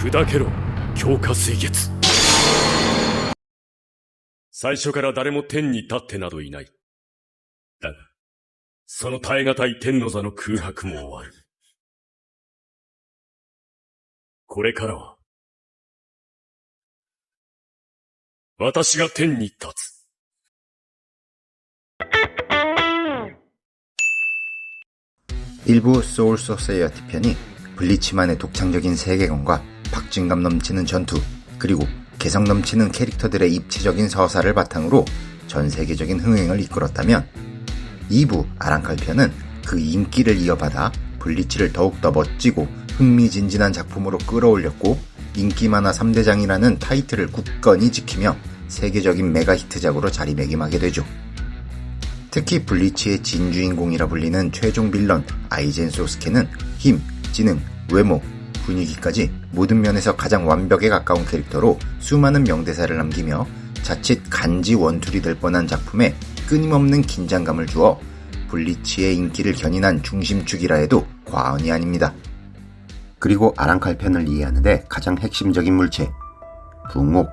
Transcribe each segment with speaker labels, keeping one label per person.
Speaker 1: 砕けろ強化水月。最初から誰も天に立ってなどいない。だが、その耐え難い天の座の空白も終わる。これからは、私が天に立つ。
Speaker 2: 일부 소울 소사이어티 편이 블리치만의 독창적인 세계관과 박진감 넘치는 전투, 그리고 개성 넘치는 캐릭터들의 입체적인 서사를 바탕으로 전 세계적인 흥행을 이끌었다면 2부 아랑칼 편은 그 인기를 이어받아 블리치를 더욱더 멋지고 흥미진진한 작품으로 끌어올렸고 인기 만화 3대장이라는 타이틀을 굳건히 지키며 세계적인 메가 히트작으로 자리매김하게 되죠. 특히 블리치의 진주인공이라 불리는 최종 빌런 아이젠 소스케는 힘, 지능, 외모, 분위기까지 모든 면에서 가장 완벽에 가까운 캐릭터로 수많은 명대사를 남기며 자칫 간지 원툴이 될 뻔한 작품에 끊임없는 긴장감을 주어 블리치의 인기를 견인한 중심축이라 해도 과언이 아닙니다. 그리고 아랑칼 편을 이해하는데 가장 핵심적인 물체, 붕옥.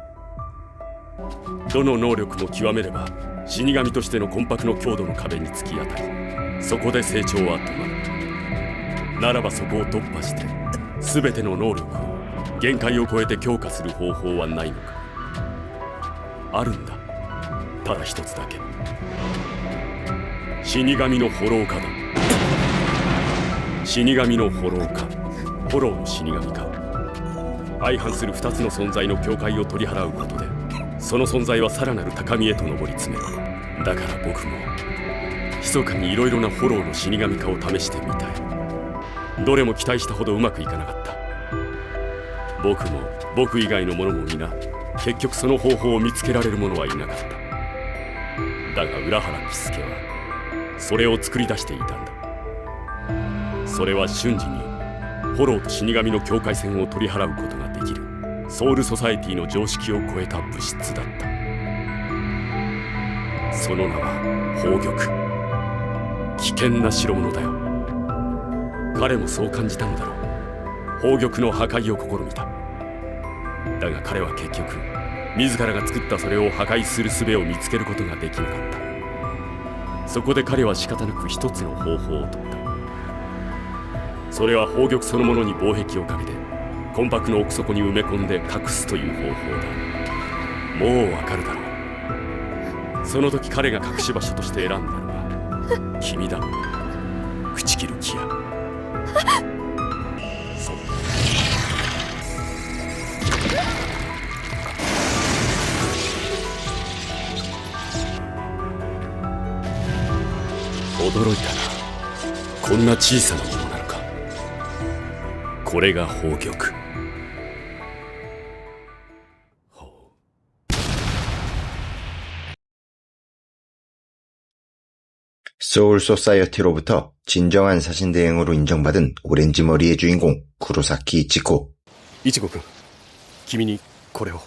Speaker 1: どの能力も極めれば死神としての魂魄の強度の壁に突き当たり、そこで成長は止まる。ならばそこを突破して全ての能力を限界を超えて強化する方法はないのか。あるんだ、ただ一つだけ。死神のホロー化だ。死神のホロー化、ホローの死神化。相反する2つの存在の境界を取り払うことで、その存在はさらなる高みへと上り詰める。だから僕も密かにいろいろなホローの死神化を試してみたい。どれも期待したほどうまくいかなかった。僕も僕以外の者も皆結局その方法を見つけられる者はいなかった。だが浦原喜助はそれを作り出していたんだ。それは瞬時にホローと死神の境界線を取り払うことができるソウルソサエティの常識を超えた物質だった。その名は宝玉。危険な代物だよ。彼もそう感じたのだろう。宝玉の破壊を試みた。だが彼は結局自らが作ったそれを破壊する術を見つけることができなかった。そこで彼は仕方なく一つの方法を取った。それは宝玉そのものに防壁をかけて魂魄の奥底に埋め込んで隠すという方法だ。もうわかるだろう。その時彼が隠し場所として選んだのは君だ、朽木るキア。そう。驚いたな。こんな小さなものなのか。これが宝玉。
Speaker 2: 소울 소사이어티로부터 진정한 사신대행으로 인정받은 오렌지 머리의 주인공 쿠로사키 이치코.
Speaker 1: イチゴ君、君にこれを。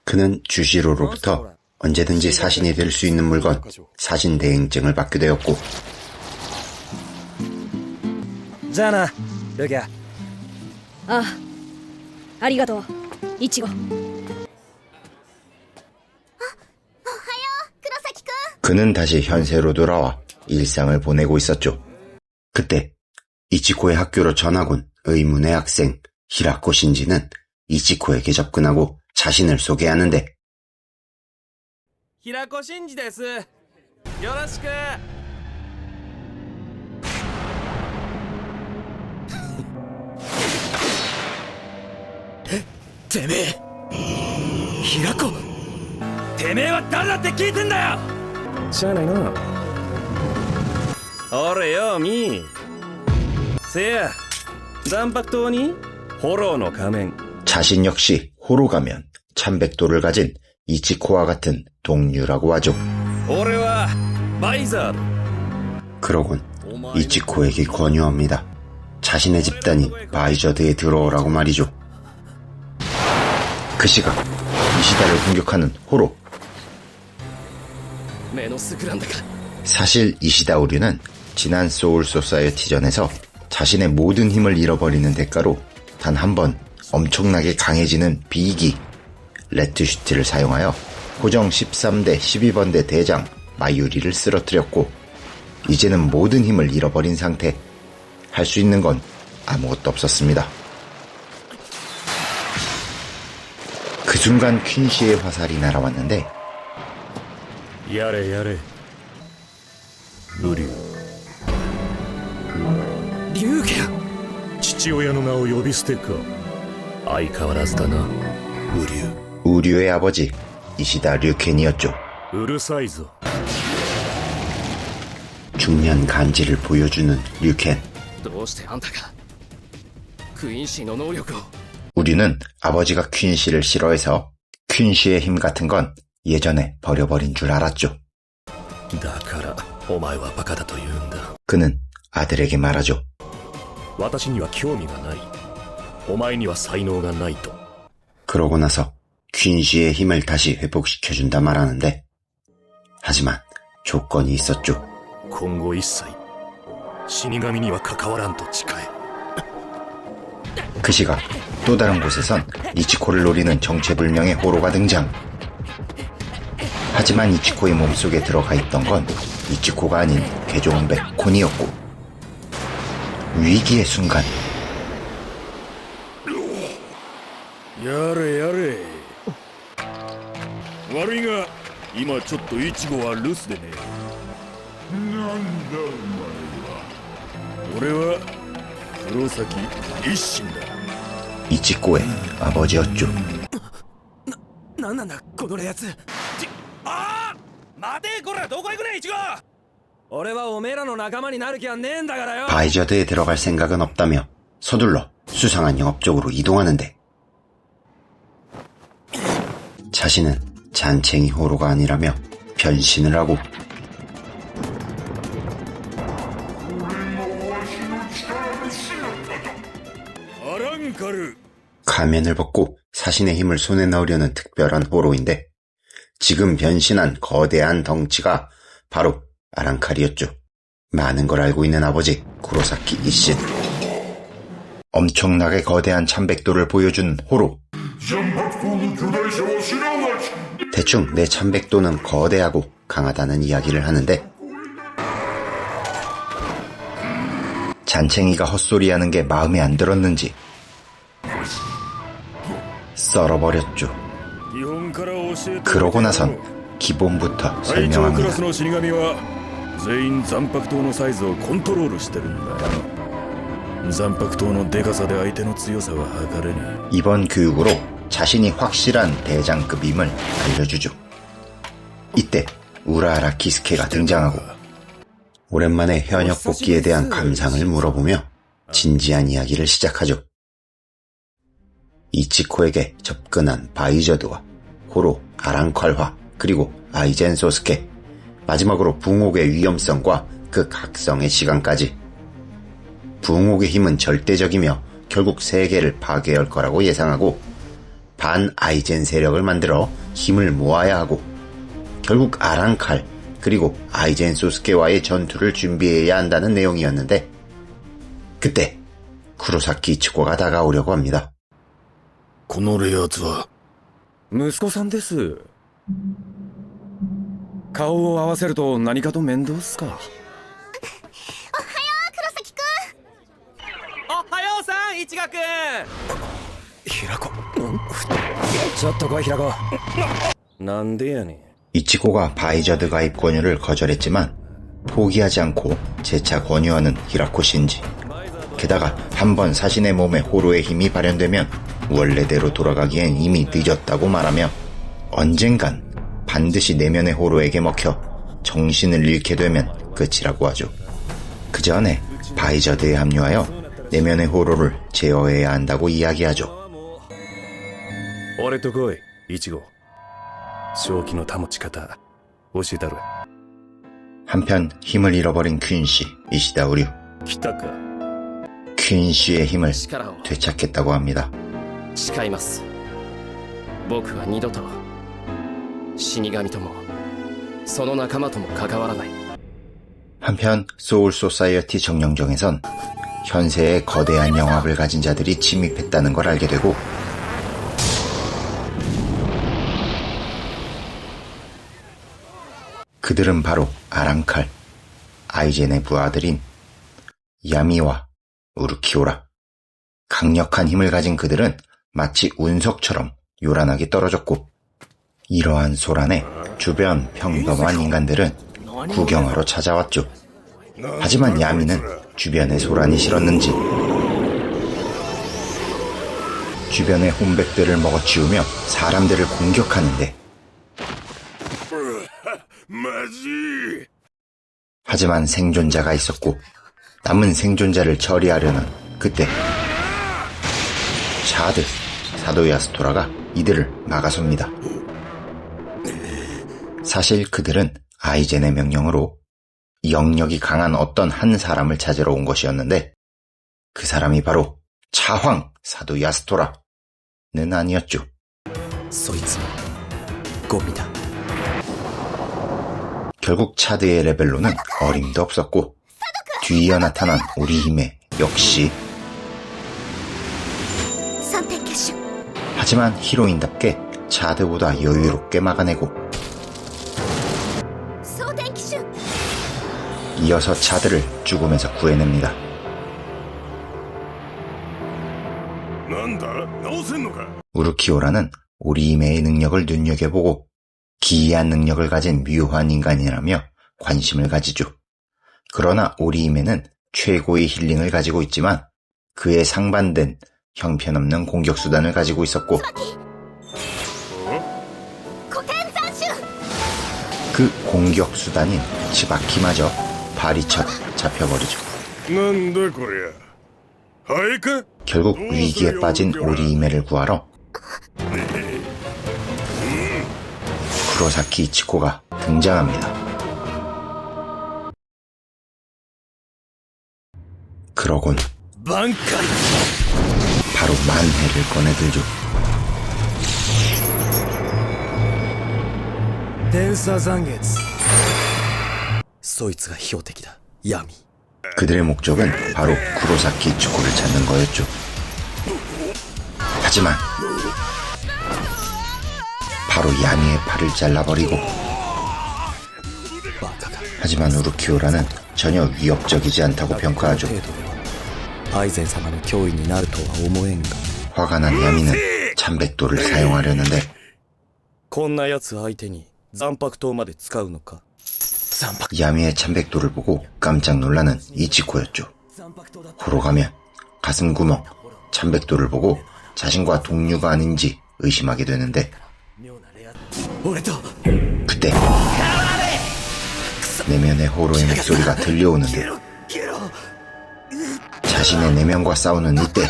Speaker 2: 그는 주시로로부터 언제든지 사신이 될 수 있는 물건, 사신대행증을 받게 되었고.
Speaker 3: じゃあな、ルギャ。
Speaker 4: ああ、ありがとう、イチゴ。
Speaker 2: 그는 다시 현세로 돌아와 일상을 보내고 있었죠. 그때 이치코의 학교로 전학 온 의문의 학생 히라코 신지는 이치코에게 접근하고 자신을 소개하는데
Speaker 3: 平子真司です。よろしく。てめえ、平子。てめえは誰だって聞いてんだよ。しゃあないな。俺よ、ミー。せや、残白刀にホローの仮面。
Speaker 2: 자신 역시 호로 가면 참백도를 가진 이치코와 같은 동류라고 하죠.
Speaker 3: 俺はバイザード。
Speaker 2: 그러곤 이치코에게 권유합니다. 자신의 집단인 바이저드에 들어오라고 말이죠. 그 시각 이시다를 공격하는 호로. 사실 이시다 오류는 지난 소울 소사이어티전에서 자신의 모든 힘을 잃어버리는 대가로 단 한 번 엄청나게 강해지는 비기 레트슈트를 사용하여 고정 13대 12번대 대장 마유리를 쓰러뜨렸고 이제는 모든 힘을 잃어버린 상태. 할 수 있는 건 아무것도 없었습니다. 그 순간 퀸시의 화살이 날아왔는데
Speaker 1: やれやれウリュウ
Speaker 3: 龍拳
Speaker 1: 父親の名を呼び捨てか相変わらずだなウリュ
Speaker 2: 우류의 아버지 이시다 류켄이었죠.
Speaker 1: うるさいぞ
Speaker 2: 중년 간지를 보여주는 류켄.
Speaker 3: どうしてあんたがクイーンシーの能力を
Speaker 2: 우류는 아버지가 퀸시를 싫어해서 퀸시의 힘 같은 건 예전에 버려버린 줄 알았죠.
Speaker 1: だからお前はバカだと言うんだ
Speaker 2: 그는 아들에게 말하죠.
Speaker 1: 私には興味がないお前には才能がないと
Speaker 2: 그러고 나서 퀸시의 힘을 다시 회복시켜준다 말하는데 하지만 조건이 있었죠.
Speaker 1: 今後一切死神には関わらんと誓え
Speaker 2: 그 시각 또 다른 곳에선 이치코를 노리는 정체불명의 호로가 등장. 하지만 이치코의 몸속에 들어가 있던 건 이치코가 아닌 개종백 콘이었고 위기의 순간
Speaker 1: やれやれ悪いが今ちょっとイチゴは留守でねなんだお前は俺は黒崎一心だ
Speaker 2: 이치코의 아버지였죠.
Speaker 3: なんなんだこのやつああ待てこらどこ行くねイチゴ俺はおめえらの仲間になる気はねえんだからよ
Speaker 2: 바이저드에 들어갈 생각은 없다며 서둘러 수상한 영업 쪽으로 이동하는데 자신은 잔챙이 호로가 아니라며 변신을 하고 가면을 벗고 사신의 힘을 손에 넣으려는 특별한 호로인데 지금 변신한 거대한 덩치가 바로 아랑칼이었죠. 많은 걸 알고 있는 아버지 구로사키 이신. 엄청나게 거대한 참백도를 보여준 호로. 대충 내 참백도는 거대하고 강하다는 이야기를 하는데 잔챙이가 헛소리하는 게 마음에 안 들었는지 썰어버렸죠. 그러고 나선 기본부터
Speaker 1: 隊長クラス
Speaker 2: 설명합니다.
Speaker 1: の死神は全員残白刀のサイズをコントロールしてるんだよ残白刀のデカさで相手の強さは測れね
Speaker 2: 이번 교육으로 자신이 확실한 대장급임을 알려주죠. 이때 우라하라 키스케가 등장하고 오랜만에 현역 복귀에 대한 감상을 물어보며 진지한 이야기를 시작하죠. 이치코에게 접근한 바이저드와 호로, 아랑칼화, 그리고 아이젠 소스케, 마지막으로 붕옥의 위험성과 그 각성의 시간까지. 붕옥의 힘은 절대적이며 결국 세계를 파괴할 거라고 예상하고 반 아이젠 세력을 만들어 힘을 모아야 하고 결국 아랑칼 그리고 아이젠 소스케와의 전투를 준비해야 한다는 내용이었는데 그때 쿠로사키 이치코가 다가오려고 합니다.
Speaker 1: このレアーズは
Speaker 3: 息子さんです顔を合わせると何かと面倒っすかおはよう黒崎くんおはようさんいちごくん平子ちょっと来い平子なんでやねん
Speaker 2: 이치코가 바이저드 가입 권유를 거절했지만 포기하지 않고 재차 권유하는 히라코 신지. 게다가 한번 사신의 몸에 호로의 힘이 발현되면 원래대로 돌아가기엔 이미 늦었다고 말하며 언젠간 반드시 내면의 호로에게 먹혀 정신을 잃게 되면 끝이라고 하죠. 그 전에 바이저드에 합류하여 내면의 호로를 제어해야 한다고 이야기하죠.
Speaker 1: 俺と来いイチゴ正気の保ち方教えたる
Speaker 2: 한편 힘을 잃어버린 퀸시 이시다 우류.
Speaker 1: 来たか
Speaker 2: 퀸시의 힘을
Speaker 3: 力を
Speaker 2: 되찾겠다고 합니다.
Speaker 3: 誓います僕は二度と死神ともその仲間とも関わらない
Speaker 2: 한편 소울 소사이어티 정령정에선 현세의 거대한 영합을 가진 자들이 침입했다는 걸 알게 되고 그들은 바로 아랑칼, 아이젠의 부하들인 야미와 우르키오라. 강력한 힘을 가진 그들은 마치 운석처럼 요란하게 떨어졌고 이러한 소란에 주변 평범한 인간들은 구경하러 찾아왔죠. 하지만 야미는 주변의 소란이 싫었는지 주변의 혼백들을 먹어치우며 사람들을 공격하는데 하지만 생존자가 있었고 남은 생존자를 처리하려는 그때 샤드 사도야스토라가 이들을 막아섭니다. 사실 그들은 아이젠의 명령으로 영역이 강한 어떤 한 사람을 찾으러 온 것이었는데 그 사람이 바로 차황 사도야스토라는 아니었죠.
Speaker 3: そいつはゴミだ。
Speaker 2: 결국 차드의 레벨로는 어림도 없었고 뒤이어 나타난 오리히메 역시
Speaker 5: 3点結集
Speaker 2: 하지만 히로인답게 차드보다 여유롭게 막아내고
Speaker 5: 総電気集
Speaker 2: 이어서 차드를 죽음에서 구해냅니다.
Speaker 1: なんだ直せんのか
Speaker 2: 우르키오라는 오리히메의 능력을 눈여겨보고 기이한 능력을 가진 묘한 인간이라며 관심을 가지죠. 그러나 오리히메는 최고의 힐링을 가지고 있지만 그에 상반된 형편없는 공격수단을 가지고 있었고
Speaker 5: 古典斬集
Speaker 2: 그 공격수단인 치바키마저 파리쳐 잡혀버리죠.
Speaker 1: なんだこりゃハエか
Speaker 2: 결국 위기에 빠진 오리히메를 구하러 쿠로사키 이치코가 등장합니다. 그러곤
Speaker 3: 挽回
Speaker 2: 바로 만해를 꺼내들죠.
Speaker 3: 天差残月そいつが標的だ。闇
Speaker 2: 그들의 목적은 바로 쿠로사키 이치코를 찾는 거였죠. 하지만 바로 야미의 팔을 잘라버리고
Speaker 3: バカが
Speaker 2: 하지만 우르키오라는 전혀 위협적이지 않다고 평가하죠.
Speaker 3: 程度ではアイゼン様の脅威になるとは思えんが
Speaker 2: 화가 난 야미는 참백도를 사용하려는데
Speaker 3: こんな奴相手に残白刀まで使うのか。残白
Speaker 2: 야미의 참백도를 보고 깜짝 놀라는 이치코였죠.
Speaker 3: 残白刀だ。
Speaker 2: 호로가면 가슴 구멍 참백도를 보고 자신과 동료가 아닌지 의심하게 되는데
Speaker 3: 妙なレア。俺と
Speaker 2: 그때 내면의 호로의 목소리가 들려오는데 자신의 내면과 싸우는 이때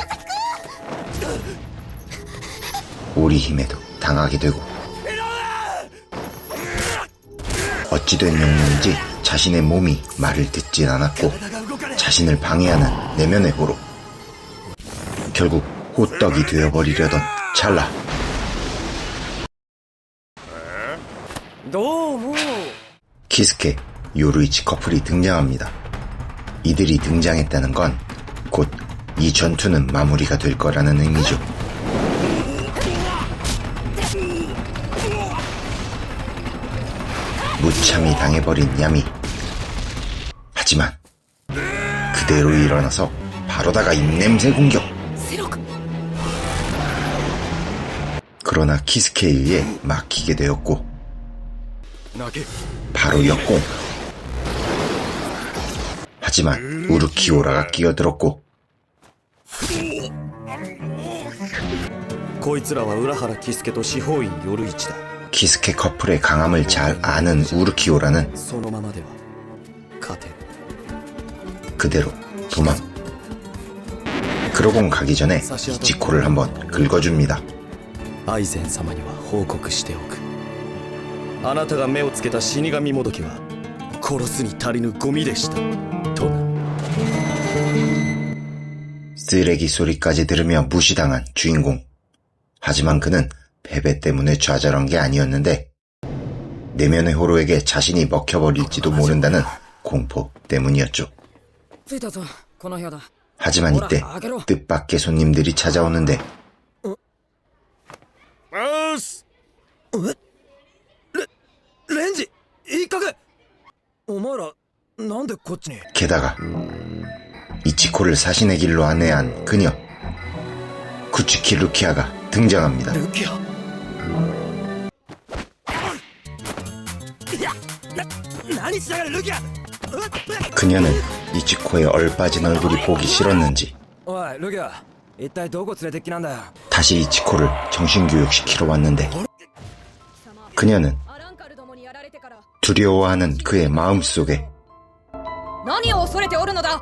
Speaker 2: 오리히메도 당하게 되고 어찌된 영문인지 자신의 몸이 말을 듣진 않았고 자신을 방해하는 내면의 호로 결국 호떡이 되어버리려던 찰나
Speaker 3: どうも。
Speaker 2: 키스케, 요루이치 커플이 등장합니다. 이들이 등장했다는 건 곧 이 전투는 마무리가 될 거라는 의미죠. 무참히 당해버린 야미. 하지만 그대로 일어나서 바로다가 입냄새 공격.
Speaker 5: ゼロか
Speaker 2: 그러나 키스케에 의해 막히게 되었고
Speaker 3: 投げ。
Speaker 2: 바로 역공. 하지만 우르키오라가 끼어들었고
Speaker 3: こいつらは浦原喜助と司法院夜市だ。
Speaker 2: 키스케 커플의 강함을 잘 아는 우르키오라는
Speaker 3: そのままでは勝てん。
Speaker 2: 그대로 도망. 그러곤 가기 전에 이치코를 한번 긁어줍니다.
Speaker 3: アイゼン様には報告しておく。あなたが目をつけた死神もどきは殺すに足りぬゴミでしたとな。
Speaker 2: 쓰레기 소리까지 들으며 무시당한 주인공. 하지만 그는 패배 때문에 좌절한 게 아니었는데 내면의 호로에게 자신이 먹혀버릴지도 모른다는 공포 때문이었죠.
Speaker 4: 着いたぞこの部屋だ
Speaker 2: 하지만 이때 뜻밖의 손님들이 찾아오는데
Speaker 3: レンジいい加減お前らなんでこっちに
Speaker 2: 게다가 이치코를 사신의 길로 안내한 그녀 구츠키 루키아가 등장합니다.
Speaker 3: ルキアいや何しやがるルキア
Speaker 2: 그녀는 이치코의 얼빠진 얼굴이 보기 싫었는지
Speaker 3: おいルキア一体どこ連れてっきなんだよ
Speaker 2: 다시 이치코를 정신교육시키러 왔는데 그녀는
Speaker 4: アランカルどもにやられてから
Speaker 2: 두려워하는 그의 마음속에
Speaker 4: 何を恐れておるのだ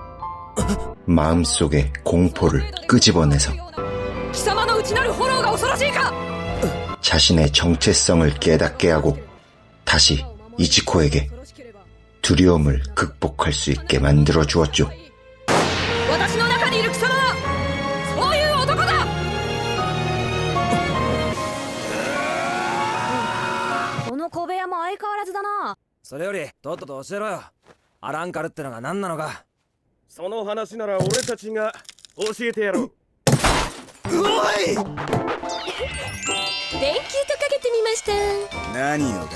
Speaker 2: 마음속의 공포를 끄집어내서
Speaker 4: 貴様の内なる炎が恐ろしいか
Speaker 2: 자신의 정체성을 깨닫게 하고 다시 이치코에게 두려움을 극복할 수 있게 만들어 주었죠.
Speaker 4: 私の中にいる貴様はそういう男だこの小部屋も相変わらずだな
Speaker 3: それよりとっとと教えろよアランカルってのが何なのか
Speaker 6: その話なら俺たちが教えてやろう。
Speaker 3: おい
Speaker 5: 電球とかけてみました
Speaker 6: 何をだ。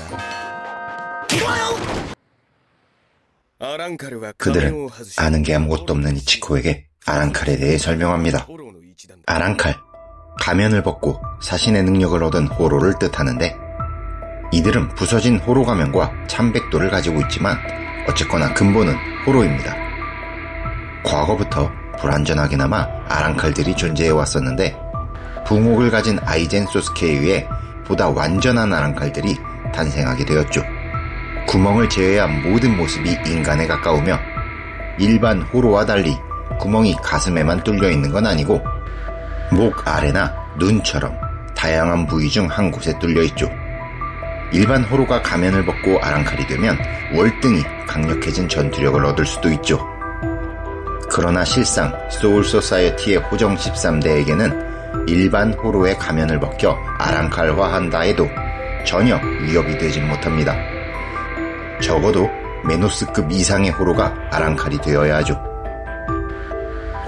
Speaker 6: アランカルは仮面
Speaker 2: 그들은
Speaker 6: を外し
Speaker 2: 아는 게 아무것도 없는 이치코에게 아랑칼에 대해 설명합니다.
Speaker 6: ホローの一団だ。
Speaker 2: 아랑칼, 가면을 벗고 사신의 능력을 얻은 호로를 뜻하는데 이들은 부서진 호로 가면과 참백도를 가지고 있지만 어쨌거나 근본은 호로입니다. 과거부터 불완전하게나마 아랑칼들이 존재해 왔었는데 붕옥을 가진 아이젠 소스케에 의해 보다 완전한 아랑칼들이 탄생하게 되었죠. 구멍을 제외한 모든 모습이 인간에 가까우며 일반 호로와 달리 구멍이 가슴에만 뚫려 있는 건 아니고 목 아래나 눈처럼 다양한 부위 중 한 곳에 뚫려 있죠. 일반 호로가 가면을 벗고 아랑칼이 되면 월등히 강력해진 전투력을 얻을 수도 있죠. 그러나 실상 소울 소사이어티의 호정 13대에게는 일반 호로의 가면을 벗겨 아랑칼화한다 해도 전혀 위협이 되진 못합니다. 적어도 메노스급 이상의 호로가 아랑칼이 되어야 하죠.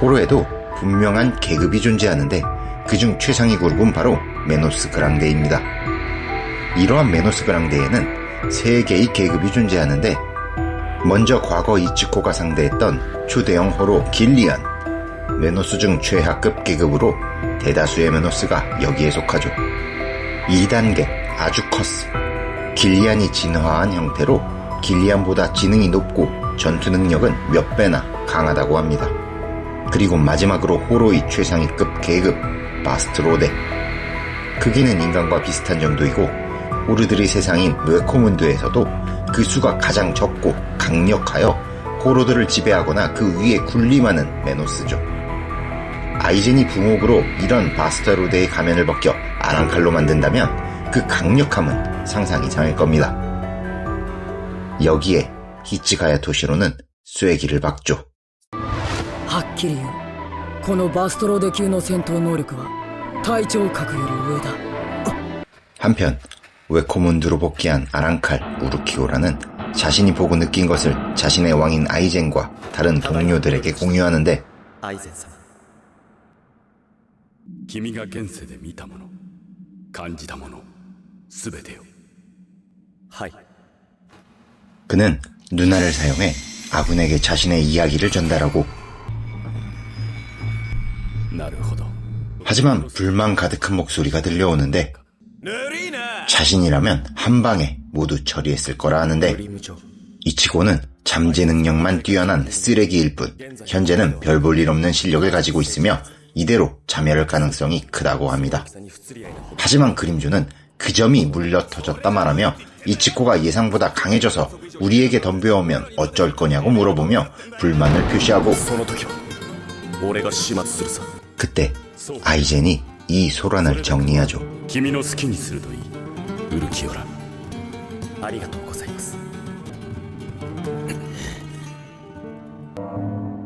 Speaker 2: 호로에도 분명한 계급이 존재하는데 그중 최상위 그룹은 바로 메노스 그랑데입니다. 이러한 메노스 그랑데에는 3개의 계급이 존재하는데 먼저 과거 이치코가 상대했던 초대형 호로 길리안, 메노스 중 최하급 계급으로 대다수의 메노스가 여기에 속하죠. 2단계 아주커스, 길리안이 진화한 형태로 길리안보다 지능이 높고 전투 능력은 몇 배나 강하다고 합니다. 그리고 마지막으로 호로의 최상위급 계급 바스트로데, 크기는 인간과 비슷한 정도이고 호르들의 세상인 웨코문드에서도 그 수가 가장 적고 강력하여 호로들을 지배하거나 그 위에 군림하는 메노스죠. 아이젠이 붕옥으로 이런 바스트로데의 가면을 벗겨 아랑칼로 만든다면 그 강력함은 상상 이상일 겁니다. 여기에 히치가야 토시로는 쐐기를 박죠.
Speaker 7: はっきり言う。このバストローデ級の戦闘能力は隊長格より上だ。
Speaker 2: 한편 웨코문드로 복귀한 아랑칼 우르키오라는 자신이 보고 느낀 것을 자신의 왕인 아이젠과 다른 동료들에게 공유하는데
Speaker 1: アイゼン様君が現世で見たもの感じたものすべてよはい
Speaker 2: 그는 누나를 사용해 아군에게 자신의 이야기를 전달하고
Speaker 1: なるほど
Speaker 2: 하지만 불만 가득한 목소리가 들려오는데 자신이라면 한 방에 모두 처리했을 거라 하는데 이치고는 잠재 능력만 뛰어난 쓰레기일 뿐 현재는 별 볼 일 없는 실력을 가지고 있으며 이대로 자멸할 가능성이 크다고 합니다. 하지만 그림조는 그 점이 물려 터졌다 말하며 이치코가 예상보다 강해져서 우리에게 덤벼오면 어쩔 거냐고 물어보며 불만을 표시하고
Speaker 1: その時は俺が始末するさ
Speaker 2: 그때 아이젠이 이 소란을 정리하죠.
Speaker 1: 君の好きにするといいウルキオラありがとうございます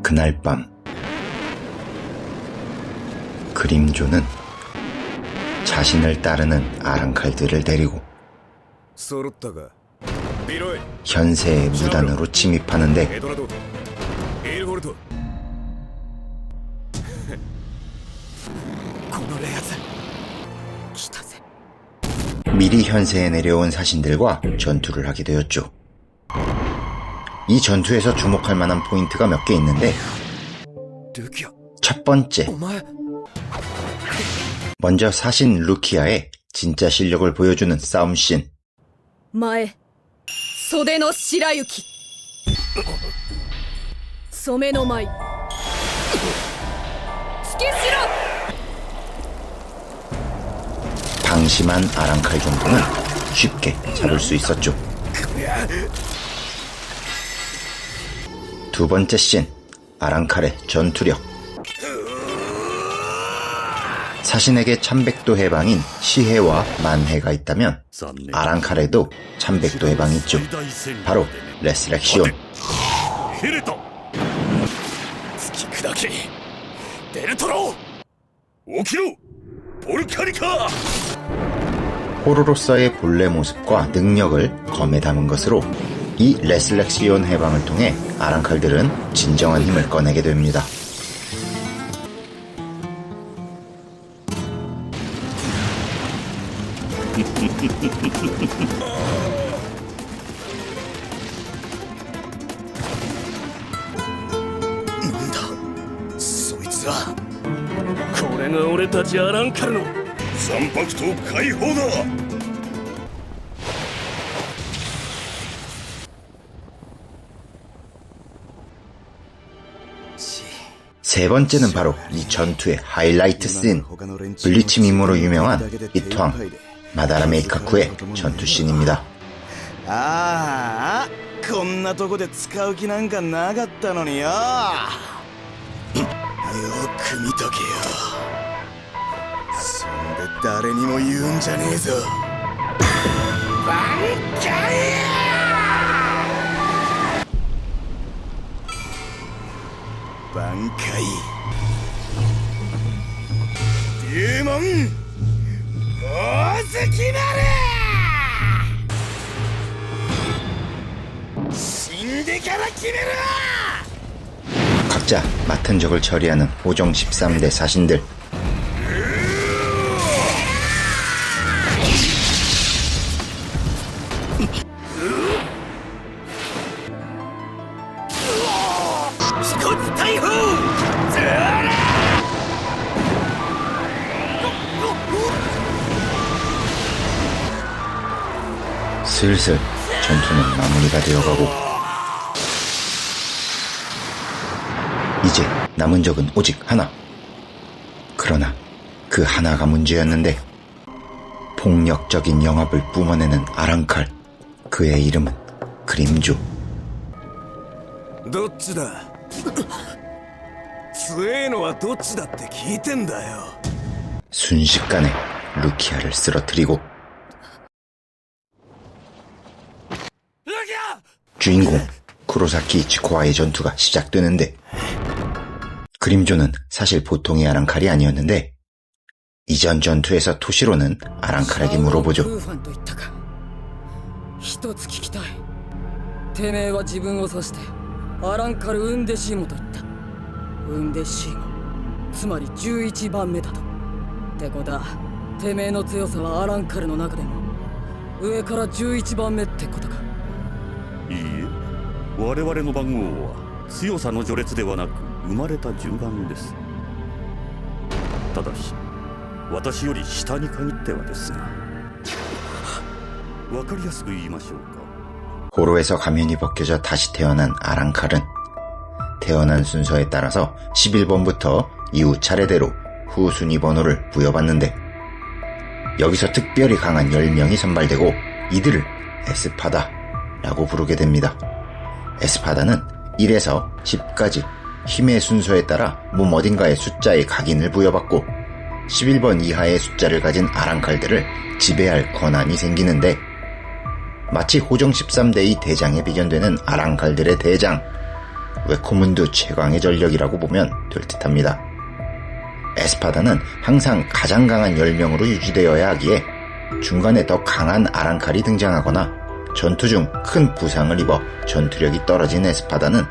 Speaker 2: 그날 밤 그림조는 자신을 따르는 아랑칼들을 데리고
Speaker 6: 揃ったか。ビロイ、
Speaker 2: 현세의 무단으로 침입하는데
Speaker 6: エドラド、エールホルト。
Speaker 7: 来たぜ。
Speaker 2: 미리 현세에 내려온 사신들과 전투를 하게 되었죠. 이 전투에서 주목할 만한 포인트가 몇 개 있는데
Speaker 3: ルキア
Speaker 2: 첫 번째,
Speaker 3: お前
Speaker 2: 먼저 사신 루키아의 진짜 실력을 보여주는 싸움씬.
Speaker 4: 前袖の白雪染めの舞突きしろ
Speaker 2: 방심한 아랑칼 정도는 쉽게 잡을 수 있었죠. 두 번째 씬, 아랑칼의 전투력. 사신에게 천백도 해방인 시해와 만해가 있다면 아랑칼에도 천백도 해방이 있죠. 바로 레스렉시온.
Speaker 1: ヒレト突き砕けデルトロ起きろボルカニカ
Speaker 2: 호로로서의 본래 모습과 능력을 검에 담은 것으로 이 레슬렉시온 해방을 통해 아랑칼들은 진정한 힘을 꺼내게 됩니다.
Speaker 1: 뭔다そいつはこれが俺たちアランカルの残白と解放だ
Speaker 2: 세 번째는 바로 이 전투의 하이라이트 씬, 블리치 미모로 유명한 이토항 마다라 메이카쿠의 전투 씬입니다.
Speaker 6: ああこんなとこで使う気なんかなかったのによ。よく見とけよ。そんで誰にも言うんじゃねえぞ。挽回挽回デーモン大関丸死んでから決める。
Speaker 2: 각자 맡은 적을 처리하는 호정 13대 사신들. 슬슬 전투는 마무리가 되어가고 이제 남은 적은 오직 하나. 그러나 그 하나가 문제였는데 폭력적인 영합을 뿜어내는 아랑칼. 그의 이름은 그림조.
Speaker 3: どっちだ強えのはどっちだって聞いてんだよ
Speaker 2: 순식간에 루키아를 쓰러뜨리고 주인공 쿠로사키 이치코와의 전투가 시작되는데 그림조는 사실 보통의 아랑칼이 아니었는데 이전 전투에서 토시로는 아랑칼에게 물어보죠.
Speaker 7: 一つ聞きたい。てめえは自分を指してアランカル・ウンデシーモと言った。ウンデシーモ、つまり11番目だと。ってことはてめえの強さはアランカルの中でも上から11番目ってことか。
Speaker 8: いいえ、我々の番号は強さの序列ではなく生まれた順番です。ただし私より下に限ってはですが、わかりやすく言いましょうか。
Speaker 2: 호로에서 가면이 벗겨져 다시 태어난 아랑칼은 태어난 순서에 따라서 11번부터 이후 차례대로 후순위 번호를 부여받는데 여기서 특별히 강한 10명이 선발되고 이들을 에스파다라고 부르게 됩니다. 에스파다는 1에서 10까지 힘의 순서에 따라 몸 어딘가의 숫자의 각인을 부여받고 11번 이하의 숫자를 가진 아랑칼들을 지배할 권한이 생기는데 마치 호정 13대의 대장에 비견되는 아랑칼들의 대장, 웨코문드 최강의 전력이라고 보면 될 듯합니다. 에스파다는 항상 가장 강한 10명으로 유지되어야 하기에 중간에 더 강한 아랑칼이 등장하거나 전투 중 큰 부상을 입어 전투력이 떨어진 에스파다는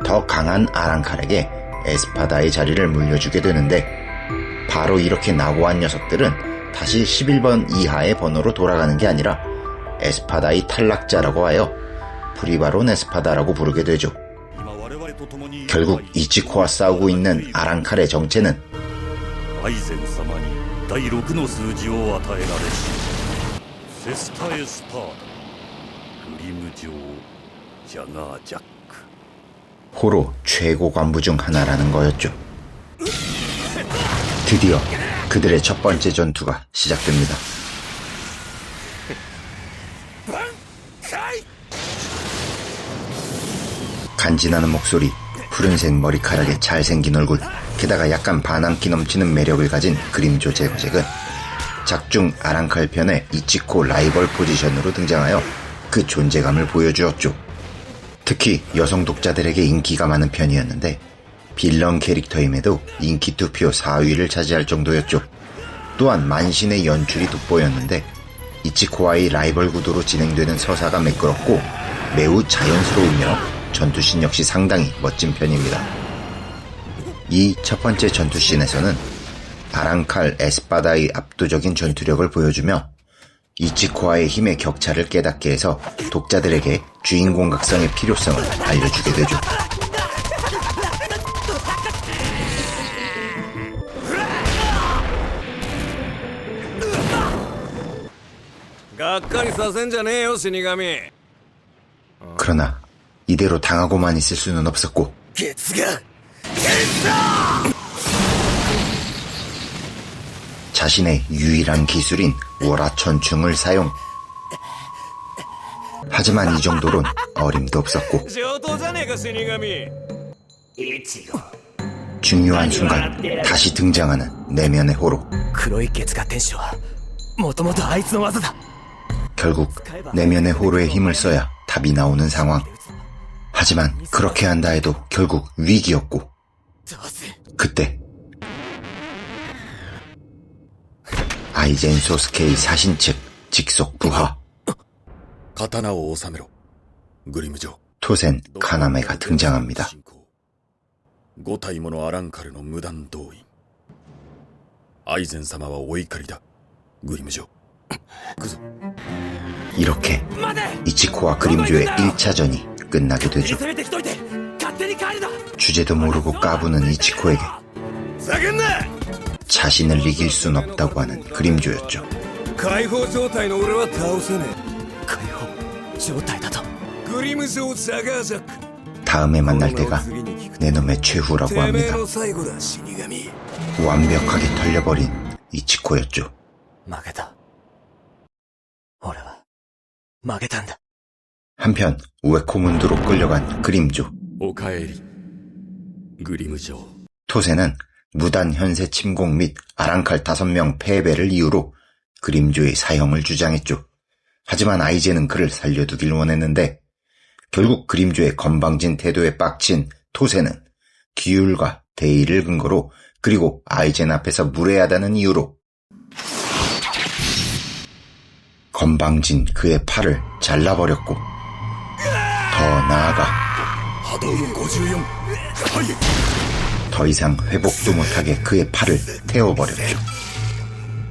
Speaker 2: 더 강한 아랑칼에게 에스파다의 자리를 물려주게 되는데 바로 이렇게 낙오한 녀석들은 다시 11번 이하의 번호로 돌아가는 게 아니라 에스파다의 탈락자라고 하여 프리바론 에스파다라고 부르게 되죠. 결국 이치코와 싸우고 있는 아랑칼의 정체는
Speaker 8: アイゼン様に第6の数字を与えられしセスタ・エスパーダグリム女王ジャガー・ジャック
Speaker 2: 호로 최고 관부 중 하나라는 거였죠. 드디어 그들의 첫 번째 전투가 시작됩니다. 간지나는 목소리, 푸른색 머리카락에 잘생긴 얼굴, 게다가 약간 반항기 넘치는 매력을 가진 그림조 제거잭은 작중 아랑칼 편의 이치코 라이벌 포지션으로 등장하여 그 존재감을 보여주었죠. 특히 여성 독자들에게 인기가 많은 편이었는데 빌런 캐릭터임에도 인기 투표 4위를 차지할 정도였죠. 또한 만신의 연출이 돋보였는데 이치코와의 라이벌 구도로 진행되는 서사가 매끄럽고 매우 자연스러우며 전투씬 역시 상당히 멋진 편입니다. 이 첫 번째 전투씬에서는 아랑칼 에스파다의 압도적인 전투력을 보여주며 이치코와의 힘의 격차를 깨닫게 해서 독자들에게 주인공 각성의 필요성을 알려주게 되죠. 그러나 이대로 당하고만 있을 수는 없었고 자신의 유일한 기술인 월화천충을 사용. 하지만 이 정도론 어림도 없었고 중요한 순간 다시 등장하는 내면의 호로.
Speaker 3: 黒いケツが天使はもともとあいつの技だ
Speaker 2: 결국 내면의 호로의 힘을 써야 답이 나오는 상황. 하지만 그렇게 한다 해도 결국 위기였고 그때 아이젠 소스케의 사신측 직속 부하
Speaker 6: 刀を収めろグリム城
Speaker 2: 토센 카나메가 등장합니다.
Speaker 6: 5体ものアランカルの無断動員アイゼン様はお怒りだグリム城
Speaker 2: 이렇게 이치코와 그림조의 1차전이 끝나게 되죠.
Speaker 3: 攻めてきといて勝手に帰るな
Speaker 2: 주제도 모르고 까부는 이치코에게 자신을 이길 순 없다고 하는 그림조였죠.
Speaker 3: 解放状態の俺は倒せねえ解放状態だとグリム城ザガージャック
Speaker 2: 다음에 만날 때가 내 놈의 최후라고
Speaker 3: てめえ
Speaker 2: 합니다.
Speaker 3: の最後だ死神
Speaker 2: 완벽하게 털려버린 이치코였죠.
Speaker 3: 負けた俺は負けたんだ
Speaker 2: 한편 우에코문드로 끌려간 그림조.
Speaker 1: おかえりグリム城
Speaker 2: 토세는 무단 현세 침공 및 아랑칼 5명 패배를 이유로 그림조의 사형을 주장했죠. 하지만 아이제는 그를 살려두길 원했는데 결국 그림조의 건방진 태도에 빡친 토세는 기율과 대의를 근거로 그리고 아이젠 앞에서 무례하다는 이유로 건방진 그의 팔을 잘라버렸고 더 나아가
Speaker 6: 波動の54はい
Speaker 2: 더 이상 회복도 못하게 그의 팔을 태워버렸죠.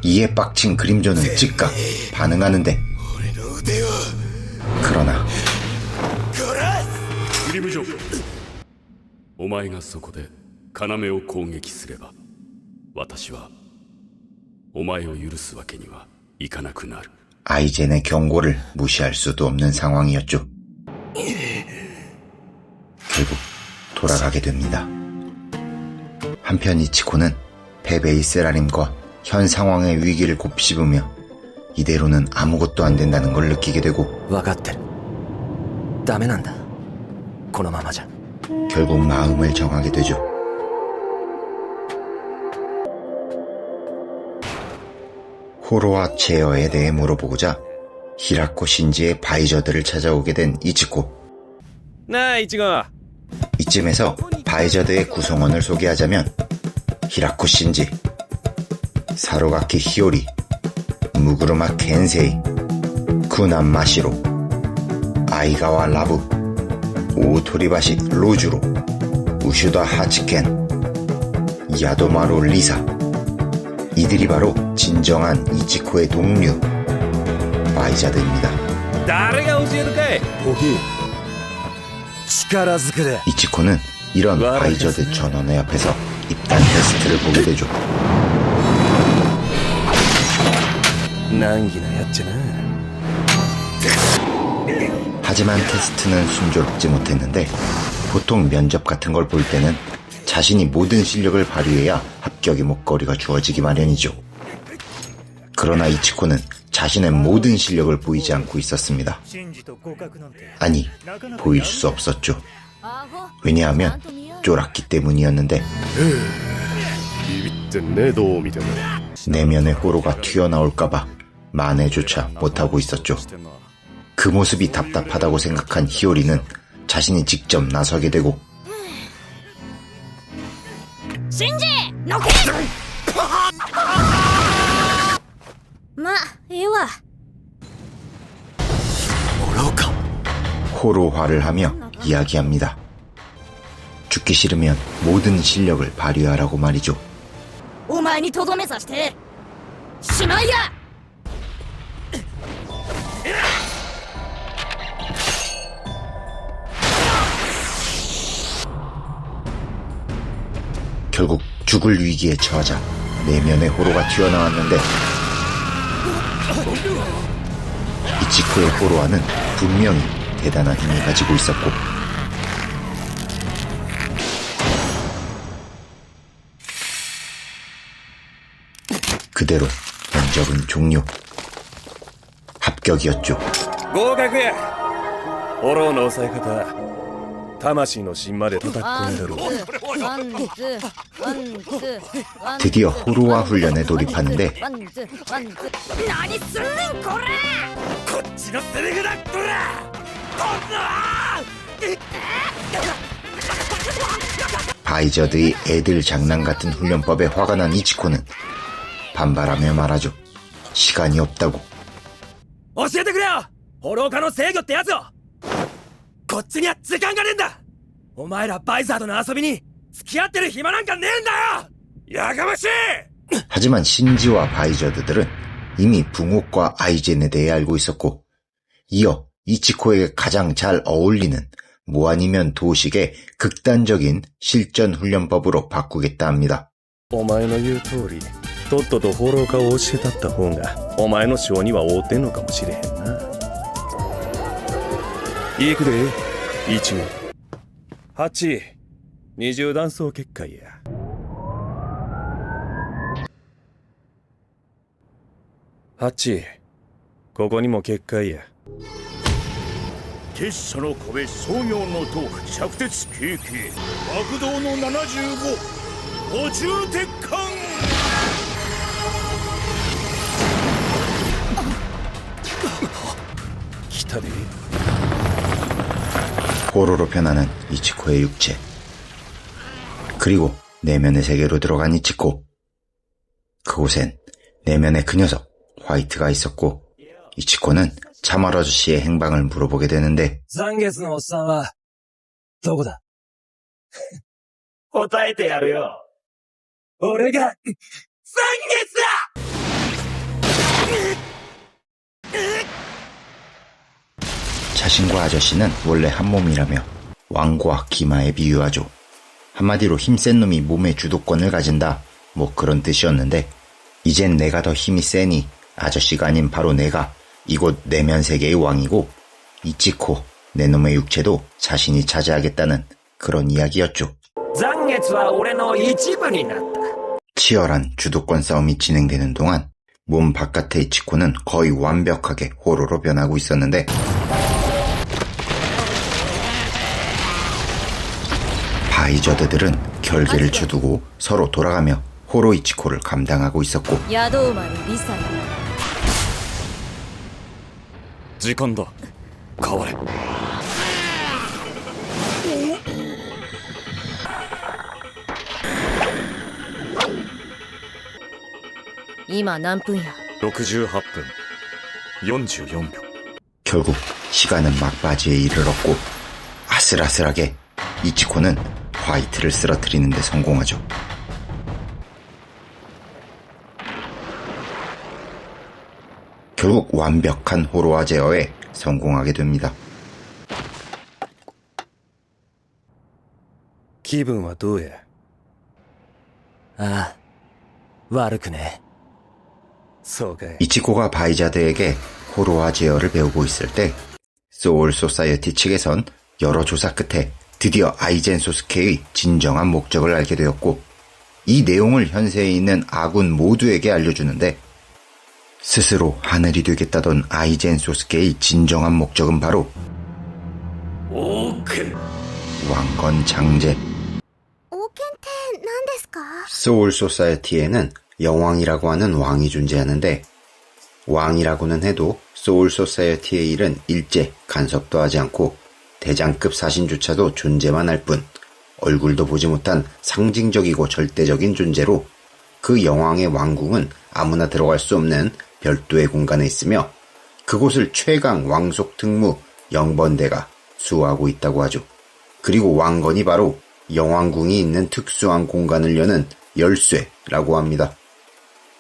Speaker 2: 이에 빡친 그림조는 즉각 반응하는데 그러나
Speaker 1: グリム城お前がそこで要を攻撃すれば私はお前を許すわけにはいかなくなる
Speaker 2: 아이젠의 경고를 무시할 수도 없는 상황이었죠. 결국 돌아가게 됩니다. 한편 이치코는 패배의 세라림과 현 상황의 위기를 곱씹으며 이대로는 아무것도 안 된다는 걸 느끼게 되고
Speaker 3: 分かってるダメなんだこのままじゃ
Speaker 2: 결국 마음을 정하게 되죠. 호로와 제어에 대해 물어보고자 히라코 신지의 바이저들을 찾아오게 된 이치코.
Speaker 3: なあイチゴ
Speaker 2: 이쯤에서 바이저드의 구성원을 소개하자면 히라코 신지, 사로가키 히요리, 무구르마 겐세이, 쿠난 마시로, 아이가와 라부, 오토리바시 로주로, 우슈다 하치켄, 야도마루 리사. 이들이 바로 진정한 이치코의 동료 바이자드입니다.
Speaker 3: 誰が教えるかいボキ力ずくで
Speaker 2: 이치코는 이런 바이저드 전원의 앞에서 입단 테스트를 보게 되죠.
Speaker 3: 難儀なやっちゃな
Speaker 2: 하지만 테스트는 순조롭지 못했는데 보통 면접 같은 걸 볼 때는 자신이 모든 실력을 발휘해야 합격의 목걸이가 주어지기 마련이죠. 그러나 이치코는 자신의 모든 실력을 보이지 않고 있었습니다. 아니, 보일 수 없었죠. 왜냐하면 쫄았기 때문이었는데
Speaker 1: ビビってんねどう見ても
Speaker 2: 내면의 호로가 튀어나올까봐 만회조차 못하고 있었죠. 그 모습이 답답하다고 생각한 히오리는 자신이 직접 나서게 되고
Speaker 5: シンジのけまあええわ
Speaker 2: 호로화를 하며 이야기합니다. 죽기 싫으면 모든 실력을 발휘하라고 말이죠.
Speaker 5: お前にとどめさせてしまいや 결국 죽을 위기에 처하자 내면의 호로가 튀어나왔는데 이치코의 호로화는 분명히 대단한 힘을 가지고 있었고 그대로 면접은 종료. 합격이었죠.
Speaker 3: 合格やフォローの抑え方魂の芯まで叩き込んでる
Speaker 2: 드디어 호로화 훈련에 돌입하는데
Speaker 5: 何すんねんこれ
Speaker 3: こっちのセリフだこらこんな
Speaker 2: 바이저드의 애들 장난 같은 훈련법에 화가 난 이치코는 반발하며 말하죠. 시간이 없다고.
Speaker 3: 教えてくれよフォロー化の制御ってやつをこっちには時間がねえんだお前らバイザードの遊びに付き合ってる暇なんかねえんだよやかましい
Speaker 2: 하지만 신지와 바이저드들은 이미 붕옥과 아이젠에 대해 알고 있었고 이어 이치코에게 가장 잘 어울리는 뭐 아니면 도식의 극단적인 실전 훈련법으로 바꾸겠다 합니다.
Speaker 3: お前の言う通りとっととフォロー化を教えたった方がお前の性には合うてんのかもしれへんないくで1 8 20段層結界や8ここにも結界や
Speaker 8: 結社の壁創業の塔灼鉄経験爆道の75補充鉄管
Speaker 3: 来たで
Speaker 2: 호로로 변하는 이치코의 육체. 그리고 내면의 세계로 들어간 이치코. 그곳엔 내면의 그 녀석 화이트가 있었고 이치코는 자말 아저씨의 행방을 물어보게 되는데
Speaker 3: 残月のおっさんはどこだ答えてやるよ俺が残月だ
Speaker 2: 자신과 아저씨는 원래 한 몸이라며 왕과 기마에 비유하죠. 한마디로 힘센 놈이 몸의 주도권을 가진다. 뭐 그런 뜻이었는데 이젠 내가 더 힘이 세니 아저씨가 아닌 바로 내가 이곳 내면 세계의 왕이고 이치코 내 놈의 육체도 자신이 차지하겠다는 그런 이야기였죠.
Speaker 3: 残月は俺の一部になった
Speaker 2: 치열한 주도권 싸움이 진행되는 동안 몸 바깥의 이치코는 거의 완벽하게 호로로 변하고 있었는데 바이저드들은 결계를 쳐두고 서로 돌아가며 호로 이치코를 감당하고 있었고
Speaker 4: 宿生まれリサイ
Speaker 1: 時間だ変われ
Speaker 4: 今何分や
Speaker 1: 68分44秒
Speaker 2: 결국 시간은 막바지에 이르렀고 아슬아슬하게 이치코는 화이트를 쓰러뜨리는 데 성공하죠. 결국 완벽한 호로와 제어에 성공하게 됩니다.
Speaker 3: 気分はどうや？ああ、悪くね。そうかい。
Speaker 2: 이치코가 바이자드에게 호로와 제어를 배우고 있을 때 소울 소사이어티 측에선 여러 조사 끝에 드디어 아이젠 소스케의 진정한 목적을 알게 되었고 이 내용을 현세에 있는 아군 모두에게 알려주는데 스스로 하늘이 되겠다던 아이젠 소스케의 진정한 목적은 바로 왕건 장제.
Speaker 9: 王権って何ですか？
Speaker 2: 소울 소사이어티에는 영왕이라고 하는 왕이 존재하는데 왕이라고는 해도 소울 소사이어티의 일은 일제 간섭도 하지 않고 대장급 사신조차도 존재만 할 뿐 얼굴도 보지 못한 상징적이고 절대적인 존재로 그 영왕의 왕궁은 아무나 들어갈 수 없는 별도의 공간에 있으며 그곳을 최강 왕속 특무 영번대가 수호하고 있다고 하죠. 그리고 왕건이 바로 영왕궁이 있는 특수한 공간을 여는 열쇠라고 합니다.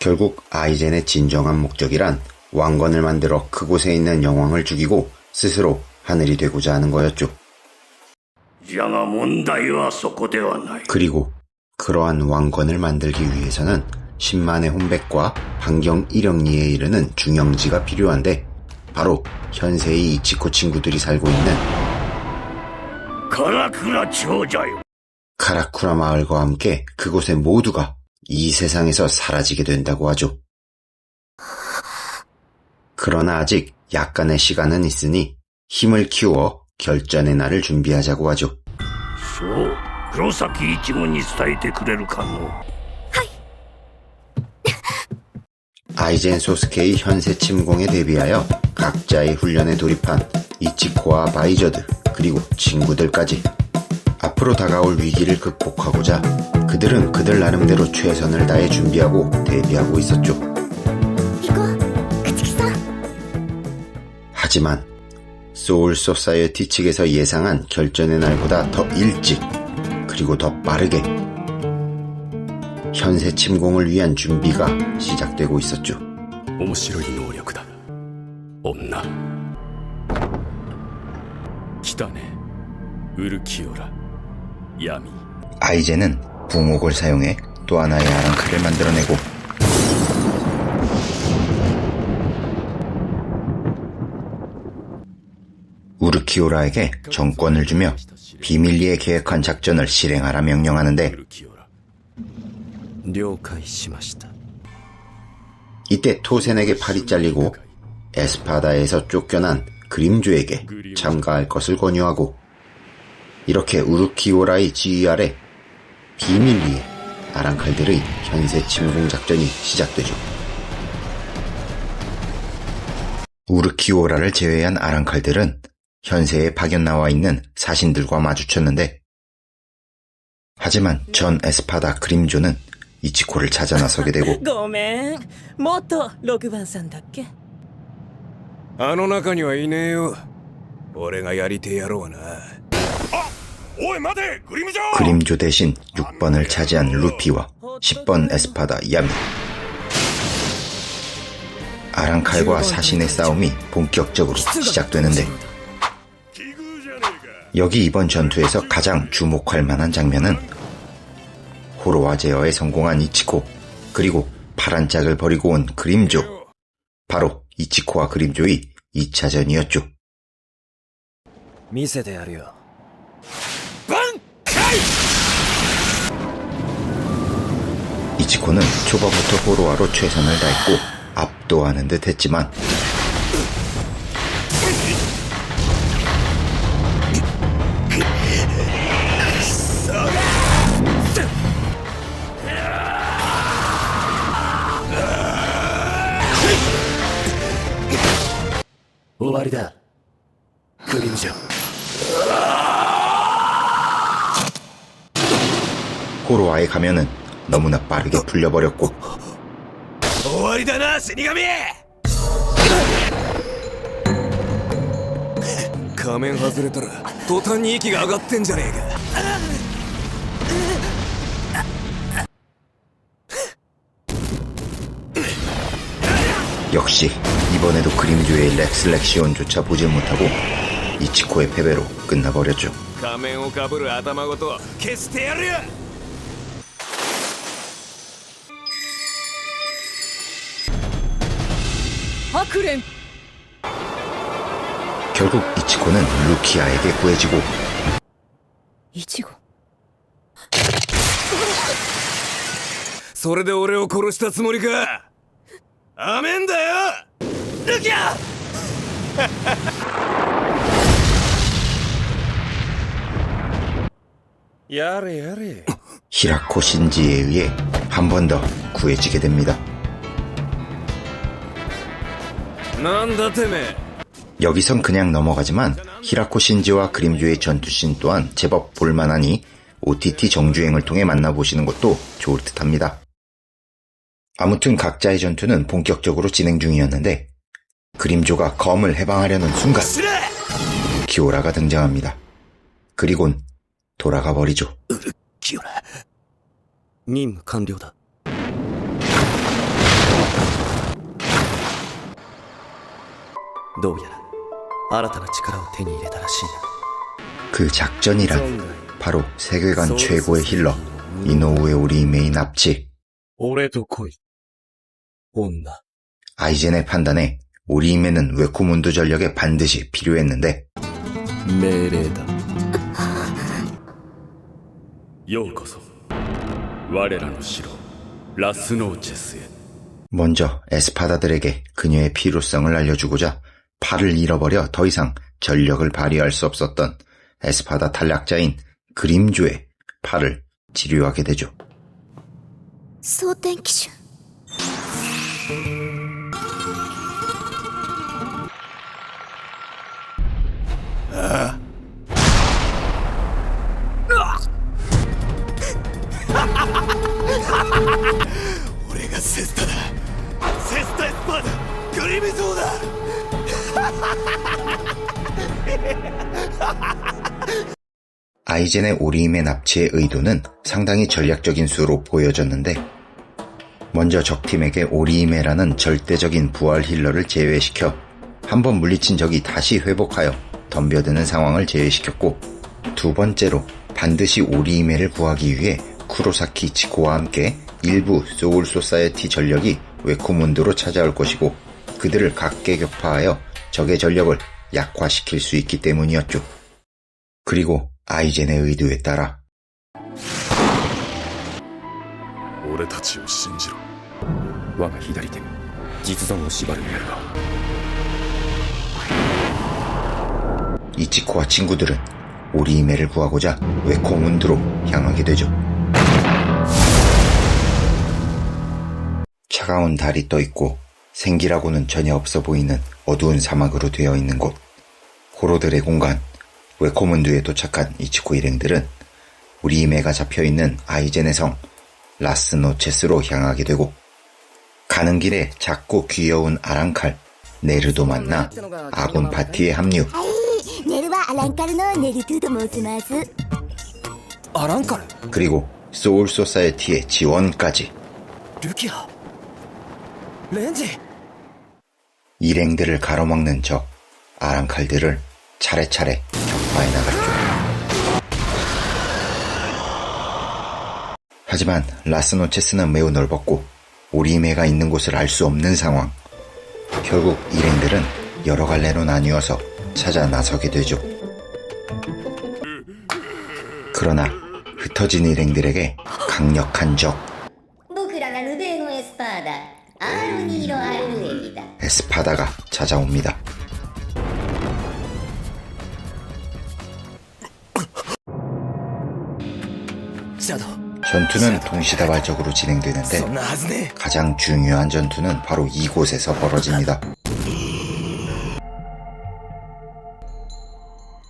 Speaker 2: 결국 아이젠의 진정한 목적이란 왕건을 만들어 그곳에 있는 영왕을 죽이고 스스로 하늘이 되고자 하는 거였죠. 그리고 그러한 왕건을 만들기 위해서는 10만의 혼백과 반경 1영리에 이르는 중형지가 필요한데 바로 현세의 이치코 친구들이 살고 있는 카라쿠라 마을과 함께 그곳의 모두가 이 세상에서 사라지게 된다고 하죠. 그러나 아직 약간의 시간은 있으니 힘을 키워 결전의 날을 준비하자고 하죠. 아이젠 소스케의 현세 침공에 대비하여 각자의 훈련에 돌입한 이치코와 바이저드 그리고 친구들까지 앞으로 다가올 위기를 극복하고자 그들은 그들 나름대로 최선을 다해 준비하고 대비하고 있었죠.
Speaker 9: 行こう、朽木さん。
Speaker 2: 하지만 소울 소사이어티 측에서 예상한 결전의 날보다 더 일찍 그리고 더 빠르게 현세 침공을 위한 준비가 시작되고 있었죠.
Speaker 1: 面白い能力だ女来たねウルキオラ闇
Speaker 2: 아이젠은 부목을 사용해 또 하나의 아랑카를 만들어내고 우르키오라에게 정권을 주며 비밀리에 계획한 작전을 실행하라 명령하는데
Speaker 1: ウルキオラ
Speaker 3: 了解しました。
Speaker 2: 이때 토센에게 팔이 잘리고 에스파다에서 쫓겨난 그림조에게 참가할 것을 권유하고 이렇게 우르키오라의 지휘 아래 비밀리에 아랑칼들의 현세 침공 작전이 시작되죠. 우르키오라를 제외한 아랑칼들은 현세에 파견 나와 있는 사신들과 마주쳤는데 하지만 전 에스파다 그림조는 이치코를 찾아 나서게 되고
Speaker 7: ごめん、元6番さんだっけ？
Speaker 3: あの中にはいねえよ。俺がやりてえやろうな。おい待て、グリムジョー！
Speaker 2: 그림조 대신 6번을 차지한 루피와 10번 에스파다 야미 아랑칼과 사신의 싸움이 본격적으로 시작되는데 여기 이번 전투에서 가장 주목할 만한 장면은 호로와 제어에 성공한 이치코 그리고 파란 짝을 버리고 온 그림조 바로 이치코와 그림조의 2차전이었죠.
Speaker 3: 見せてやるよ。
Speaker 2: 이치코는 초반부터 호로와로 최선을 다했고 압도하는 듯 했지만
Speaker 3: 終わりだ。グリムジョー。
Speaker 2: 호로와의 가면은 너무나 빠르게 풀려버렸고
Speaker 3: 終わりだな、死神！仮面外れたら途端に息が上がってんじゃねえか。
Speaker 2: 역시 이번에도 그림조의 렉슬렉시온조차 보질 못하고 이치코의 패배로 끝나버렸죠.
Speaker 3: 仮面をかぶる頭ごと消してやるよ。
Speaker 7: 白蓮
Speaker 2: 결국 이치코는 루키아에게 구해지고
Speaker 7: イチゴ
Speaker 3: それで俺を殺したつもりか。アメンだよルキア。やれやれ。
Speaker 2: 히라코 신지에 의해 한 번 더 구해지게 됩니다.
Speaker 3: なんだてめえ。
Speaker 2: 여기선 그냥 넘어가지만 히라코 신지와 그림조의 전투씬 또한 제법 볼만하니 OTT 정주행을 통해 만나보시는 것도 좋을 듯합니다. 아무튼 각자의 전투는 본격적으로 진행 중이었는데 그림조가 검을 해방하려는 순간 키오라가 등장합니다. 그리곤 돌아가 버리죠.
Speaker 3: キオラ。任務完了だ。どうやら新たな力を手に入れたらしいな。
Speaker 2: 그 작전이란 바로 세계관 최고의 힐러 이노우에 오리히메의 납치.
Speaker 3: 俺と来い。女。
Speaker 2: 아이젠의 판단에 오리히메는 웨코문드 전력에 반드시 필요했는데
Speaker 3: 命令だ。
Speaker 1: ようこそ我らの城ラスノーチェスへ。
Speaker 2: 먼저 에스파다들에게 그녀의 필요성을 알려주고자 팔을 잃어버려 더 이상 전력을 발휘할 수 없었던 에스파다 탈락자인 그림조의 팔을 치료하게 되죠.
Speaker 9: 蒼天騎手
Speaker 6: 俺がセスタだ。セスタエスパーだ。グリムゾーだ。
Speaker 2: 아이젠의 오리힘의 납치의 의도는 상당히 전략적인 수로 보여졌는데 먼저 적팀에게 오리히메라는 절대적인 부활 힐러를 제외시켜 한번 물리친 적이 다시 회복하여 덤벼드는 상황을 제외시켰고 두 번째로 반드시 오리히메를 구하기 위해 쿠로사키 이치코와 함께 일부 소울 소사이어티 전력이 웨코문드로 찾아올 것이고 그들을 각계격파하여 적의 전력을 약화시킬 수 있기 때문이었죠. 그리고 아이젠의 의도에 따라
Speaker 6: 俺たちを信じろ。
Speaker 1: 我が左手に実弾を縛るのやるが
Speaker 2: 이치코와 친구들은 오리히메를 구하고자 웨코문드로 향하게 되죠. 차가운 달이 떠있고 생기라고는 전혀 없어 보이는 어두운 사막으로 되어 있는 곳 고로들의 공간 웨코문드에 도착한 이치코 일행들은 오리히메가 잡혀있는 아이젠의 성 라스노체스로 향하게 되고 가는 길에 작고 귀여운 아랑칼 네르도 만나 아군 파티에 합류.
Speaker 9: ネルはアランカルのネルトゥと申します。
Speaker 3: アランカル。
Speaker 2: 그리고 소울 소사이어티의 지원까지
Speaker 3: ルキア。レンジ。
Speaker 2: 일행들을 가로막는 적 아랑칼들을 차례차례 격파해 나갔죠. 하지만 라스노체스는 매우 넓었고 오리히메가 있는 곳을 알 수 없는 상황. 결국 일행들은 여러 갈래로 나뉘어서 찾아 나서게 되죠. 그러나 흩어진 일행들에게 강력한 적
Speaker 9: 僕らがルベーゴエスパーダ、アールニーロ・アルエリだ。
Speaker 2: 에스파다가 찾아옵니다. 전투는 동시다발적으로 진행되는데
Speaker 3: そんなはずね
Speaker 2: 가장 중요한 전투는 바로 이곳에서 벌어집니다.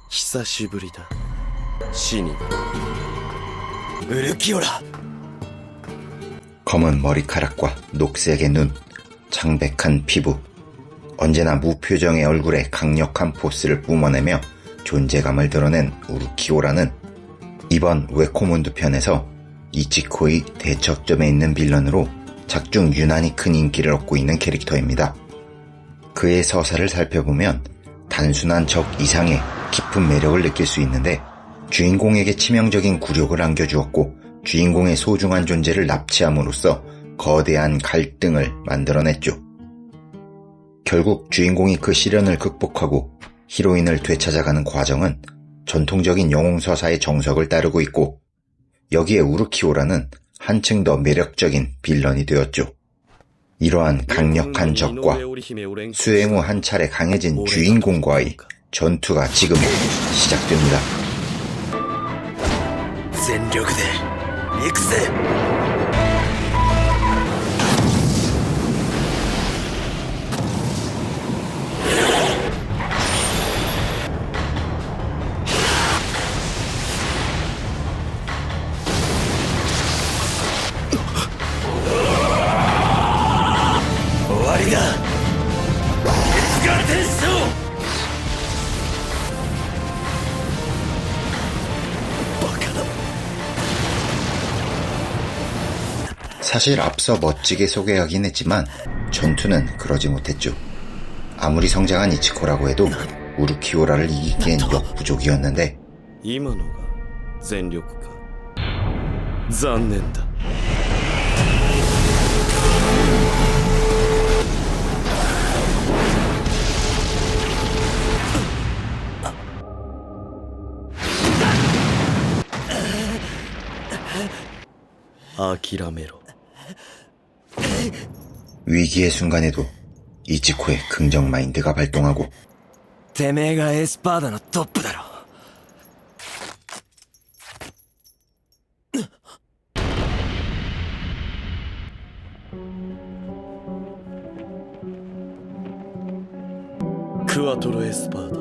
Speaker 3: 久しぶりだ死にウルキオラ
Speaker 2: 검은 머리카락과 녹색의 눈, 창백한 피부, 언제나 무표정의 얼굴에 강력한 포스를 뿜어내며 존재감을 드러낸 우르키오라는 이번 웨코문드 편에서 이치코의 대척점에 있는 빌런으로 작중 유난히 큰 인기를 얻고 있는 캐릭터입니다. 그의 서사를 살펴보면 단순한 적 이상의 깊은 매력을 느낄 수 있는데 주인공에게 치명적인 굴욕을 안겨주었고 주인공의 소중한 존재를 납치함으로써 거대한 갈등을 만들어냈죠. 결국 주인공이 그 시련을 극복하고 히로인을 되찾아가는 과정은 전통적인 영웅서사의 정석을 따르고 있고 여기에 우르키오라는 한층 더 매력적인 빌런이 되었죠. 이러한 강력한 적과 수행 후 한 차례 강해진 주인공과의 전투가 지금 시작됩니다.
Speaker 3: 全力で行くぜ。終わりだ。月が天使を。
Speaker 2: 사실 앞서 멋지게 소개하긴 했지만 전투는 그러지 못했죠. 아무리 성장한 이치코라고 해도 우르키오라를 이기기엔 역부족이었는데
Speaker 1: 今のが全力か残念だ諦めろ
Speaker 2: 위기의 순간에도 이치코의 긍정 마인드가 발동하고
Speaker 3: てめえがエスパーダのトップだろ。
Speaker 1: クワトロエスパーダ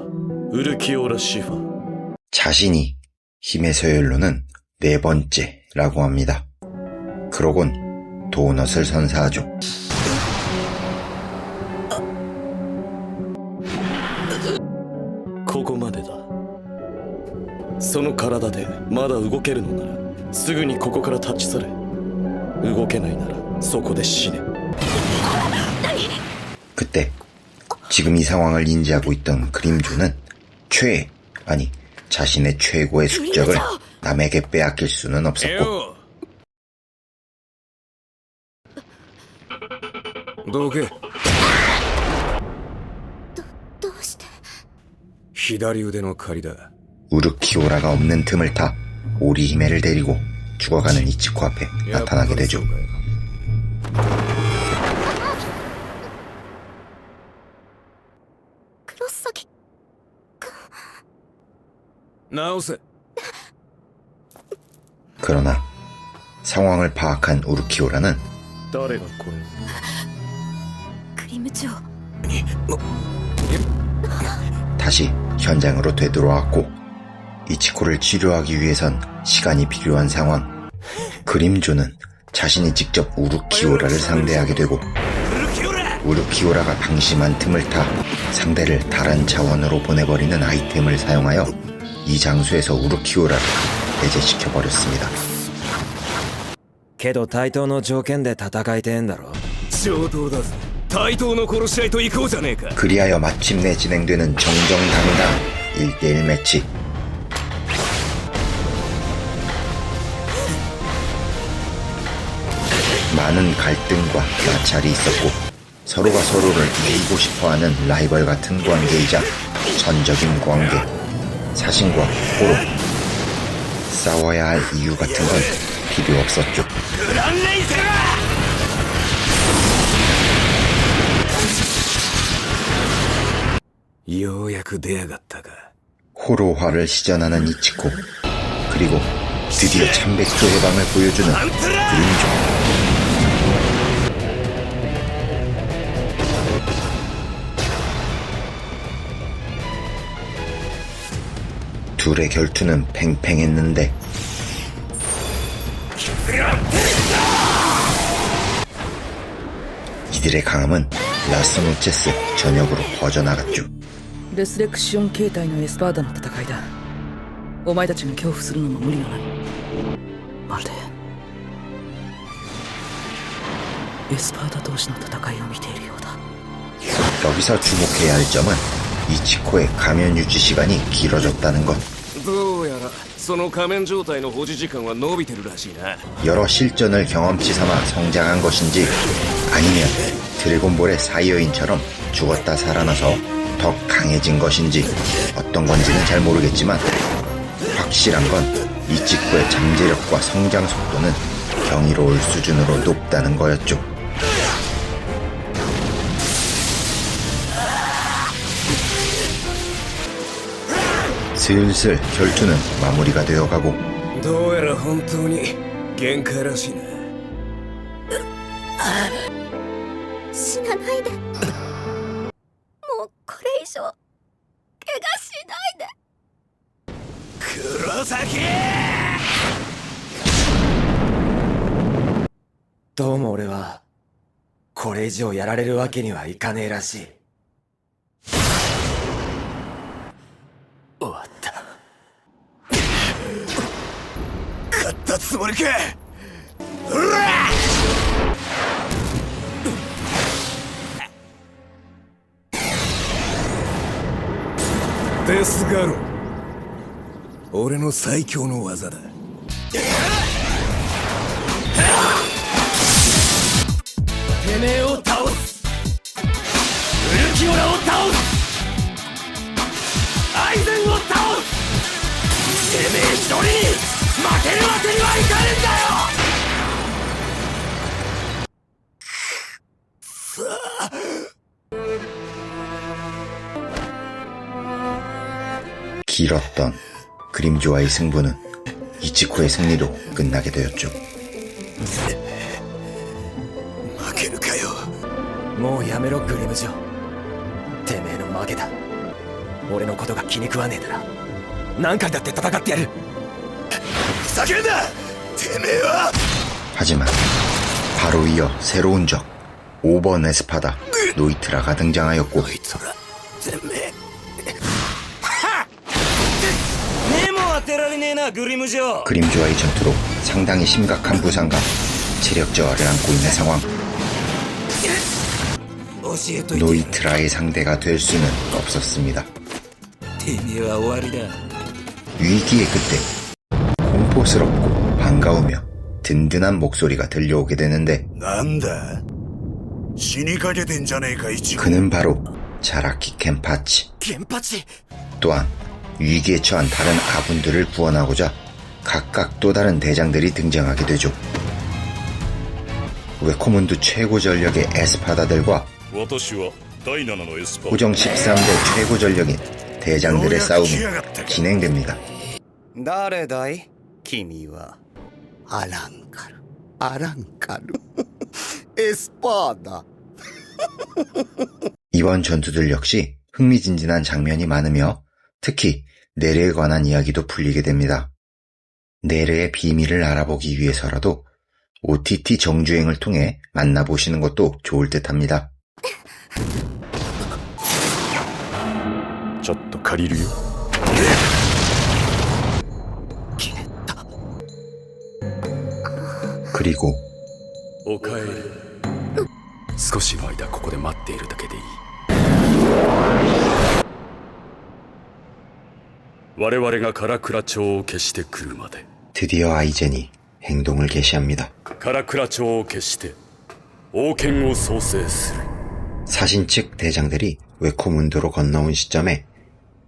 Speaker 1: ウルキオラシファ
Speaker 2: 자신이 힘의 서열로는 네 번째라고 합니다. 그러곤 도넛을 선사하죠.
Speaker 1: ここまでだその体でまだ動けるのならすぐにここから立ち去れ動けないならそこで死ね
Speaker 2: 그때 지금 이 상황을 인지하고 있던 그림조는 자신의 최고의 숙적을 남에게 빼앗길 수는 없었고
Speaker 3: どけ。
Speaker 9: どうして
Speaker 3: 左腕の借りだ。
Speaker 2: 우르키오라가 없는 틈을 타 오리히메를 데리고 죽어가는 이치코 앞에 나타나게 되죠.
Speaker 9: 黒崎
Speaker 3: 直せ。
Speaker 2: 그러나 상황을 파악한 우르키오라는
Speaker 1: 誰がこれを
Speaker 9: クリム長
Speaker 2: 다시 현장으로 되돌아왔고 이치코를 치료하기 위해선 시간이 필요한 상황. 그림조는 자신이 직접 우르키오라를 상대하게 되고 우르키오라가 방심한 틈을 타 상대를 다른 차원으로 보내버리는 아이템을 사용하여 이 장소에서 우르키오라를 배제시켜버렸습니다.
Speaker 3: けど対等の条件で戦いてえんだろ。上等だぜ。対等の殺し合いと行こうじゃねえか。
Speaker 2: 그리하여 마침내 진행되는 정정당당 1대1 매치. 많은 갈등과 마찰이 있었고 서로가 서로를 이기고 싶어하는 라이벌 같은 관계이자 선적인 관계, 사신과 호로, 싸워야 할 이유 같은 건 필요 없었죠. 호로화를 시전하는 이치코, 그리고 드디어 참백조 해방을 보여주는 그림조. 둘의 결투는 팽팽했는데 이들의 강함은 라스노체스 전역으로 퍼져나갔죠.
Speaker 7: レスレクシオン形態のエスパーダの戦いだ。お前たちが恐怖するのも無理がない。まるでエスパーダ同士の戦いを見ているようだ。
Speaker 5: 여기서 주목해야 할 점은 이치코의 가면 유지 시간이 길어졌다는 것.
Speaker 3: どうやらその仮面状態の保持時間は伸びてるらしいな。
Speaker 5: 여러 실전을 경험치 삼아 성장한 것인지 아니면 드래곤볼의 사이어인처럼 죽었다 살아나서 더 강해진 것인지 어떤 건지는 잘 모르겠지만 확실한 건 이치코의 잠재력과 성장 속도는 경이로울 수준으로 높다는 거였죠. 슬슬 결투는 마무리가 되어가고
Speaker 3: どうやら本当に限界らしいな。
Speaker 9: 死なないで。もうこれ以上怪我しないで。
Speaker 3: 黒崎どうも俺はこれ以上やられるわけにはいかねえらしい。終わった。勝ったつもりか。うらデスガロ、俺の最強の技だ。てめえを倒す。ウルキオラを倒す。アイゼンを倒す。てめえ一人に負けるわけにはいかねえんだよ。
Speaker 5: 길었던 그림조와의 승부는 이치코의 승리로 끝나게 되었죠.
Speaker 3: 負けるかよ。もうやめろグリムジョ。てめえの負けだ。俺のことが気に食わねえなら何回だって戦ってやる。ふざけんなてめえは。
Speaker 5: 하지만 바로 이어 새로운 적 5번 에스파다 노이트라가 등장하였고
Speaker 3: てめえ目も当てられねえなグリムジョ。
Speaker 5: 그림조와의 전투로 상당히 심각한 부상과 체력 저하를 안고 있는 상황.
Speaker 3: 教えといて。
Speaker 5: 노이트라의 상대가 될 수는 없었습니다.
Speaker 3: てめえは終わりだ。
Speaker 5: 위기의 그때 공포스럽고 반가우며 든든한 목소리가 들려오게 되는데
Speaker 6: なんだ死にかけてんじゃねえか一応。
Speaker 5: 그는 바로 자라키 켄파치.
Speaker 3: ケンパチ。
Speaker 5: 또한 위기에 처한 다른 아군들을 구원하고자 각각 또 다른 대장들이 등장하게 되죠. 웨코문드 최고 전력의 에스파다들과
Speaker 8: 私は第7のエスパー
Speaker 5: 고정 13대 최고 전력인 대장들의 싸움이 진행됩니다.
Speaker 6: 誰だい君は。アランカル。アランカル。エスパーだ。
Speaker 5: 이번 전투들 역시 흥미진진한 장면이 많으며 특히 네르에 관한 이야기도 풀리게 됩니다. 네르의 비밀을 알아보기 위해서라도 OTT 정주행을 통해 만나보시는 것도 좋을 듯합니다.
Speaker 8: ちょっと借りるよ
Speaker 5: 그리고
Speaker 1: おかえり。少しの間ここで待っているだけでいい。我々が唐倉町を消してくるまで。
Speaker 5: 드디어 아이젠이 행동을 개시합니다.
Speaker 1: 唐倉町を消して王権を創生する。
Speaker 5: 사신 측 대장들이 웨코문드로 건너온 시점에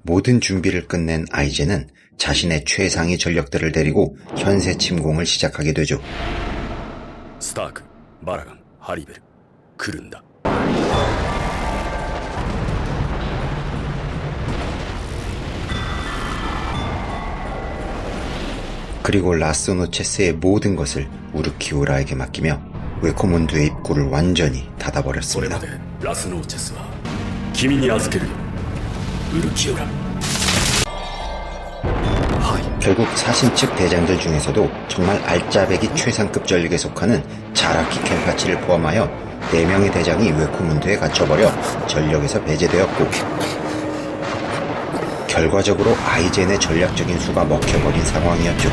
Speaker 5: 모든 준비를 끝낸 아이젠은 자신의 최상위 전력들을 데리고 현세 침공을 시작하게 되죠.
Speaker 1: スターク、バラガン、ハリベル、来るんだ。
Speaker 5: 그리고 라스노체스의 모든 것을 우르키우라에게 맡기며 웨코문드의 입구를 완전히
Speaker 1: それ
Speaker 5: 닫아버렸습니다.
Speaker 1: までラスノーチェスは君に預けるよ、ウルキオラ。
Speaker 5: 결국 사신 측 대장들 중에서도 정말 알짜배기 최상급 전력에 속하는 자라키 켄파치를 포함하여 4명의 대장이 웨코문드에 갇혀버려 전력에서 배제되었고 결과적으로 아이젠의 전략적인 수가 먹혀버린 상황이었죠.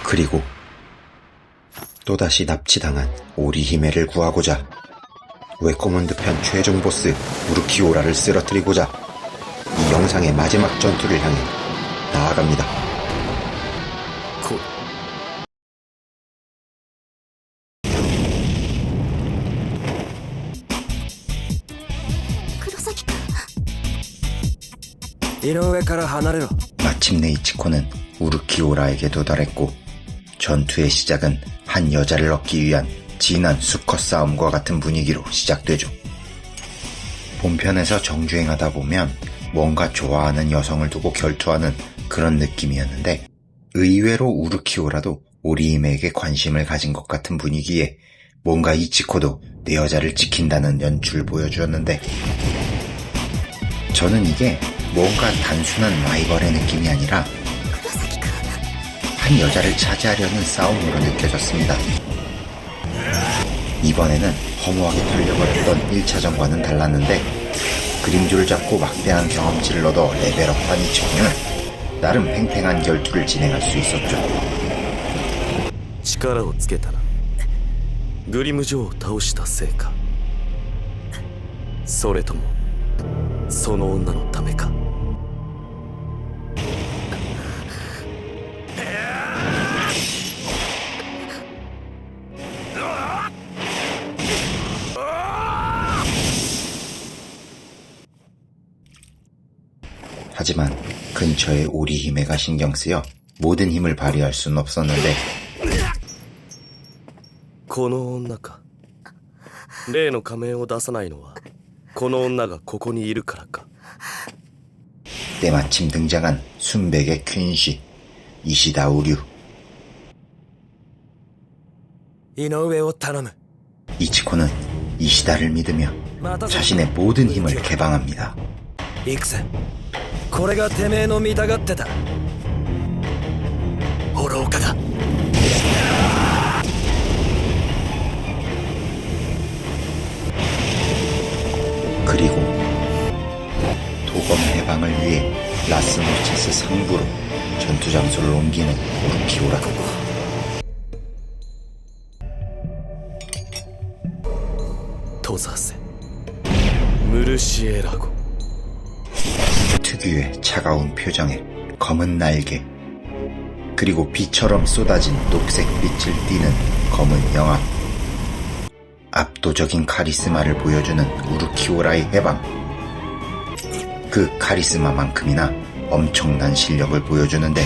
Speaker 5: 그리고 또다시 납치당한 오리히메를 구하고자 웨코문드 편 최종 보스 우르키오라를 쓰러뜨리고자 이 영상의 마지막 전투를 향해 나아갑니다.
Speaker 3: 井上から離れろ。
Speaker 5: 마침내 이치코는 우르키오라에게 도달했고 전투의 시작은 한 여자를 얻기 위한 진한 수컷 싸움과 같은 분위기로 시작되죠. 본편에서 정주행하다 보면 뭔가 좋아하는 여성을 두고 결투하는 그런 느낌이었는데 의외로 우르키오라도 오리히메에게 관심을 가진 것 같은 분위기에 뭔가 이치코도 내 여자를 지킨다는 연출을 보여주었는데 저는 이게 뭔가 단순한 라이벌의 느낌이 아니라 한 여자를 차지하려는 싸움으로 느껴졌습니다. 이번에는 허무하게 털려버렸던 1차전과는 달랐는데 그림조를 잡고 막대한 경험치를 얻어 레벨업한 이치코는 나름 팽팽한 결투를 진행할 수 있었죠.
Speaker 1: 力をつけたらグリム女王を倒したせいか、それともその女のためか。
Speaker 5: 하지만 근처에 오리히메가 신경쓰여 모든 힘을 발휘할 순 없었는데
Speaker 1: この女か。例の仮面を出さないのはこの女がここにいるからか。
Speaker 5: 때마침 등장한 순백의 퀸시 이시다 우류.
Speaker 3: 井上を頼む。
Speaker 5: 이치코는 이시다를 믿으며 자신의 모든 힘을 개방합니다.
Speaker 3: 行くぜ。これがてめえの見たがってた愚かだ。
Speaker 5: 그리고 도검 해방을 위해 라스모체스 상부로 전투 장소를 옮기는 우르키오라.
Speaker 1: 토사세 무르시에라고.
Speaker 5: 특유의 차가운 표정에 검은 날개 그리고 비처럼 쏟아진 녹색 빛을 띠는 검은 영합. 압도적인 카리스마를 보여주는 우르키오라의 해방. 그 카리스마만큼이나 엄청난 실력을 보여주는데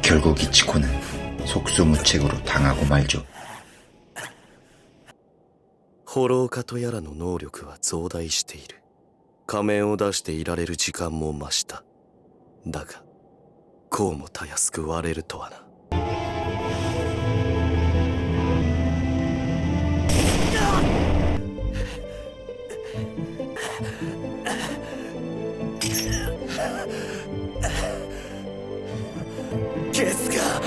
Speaker 5: 결국 이치코는 속수무책으로 당하고 말죠.
Speaker 1: ホロー化とやらの能力は増大している。仮面を出していられる時間も増した。だがこうもたやすく割れるとはな。
Speaker 3: ゲスが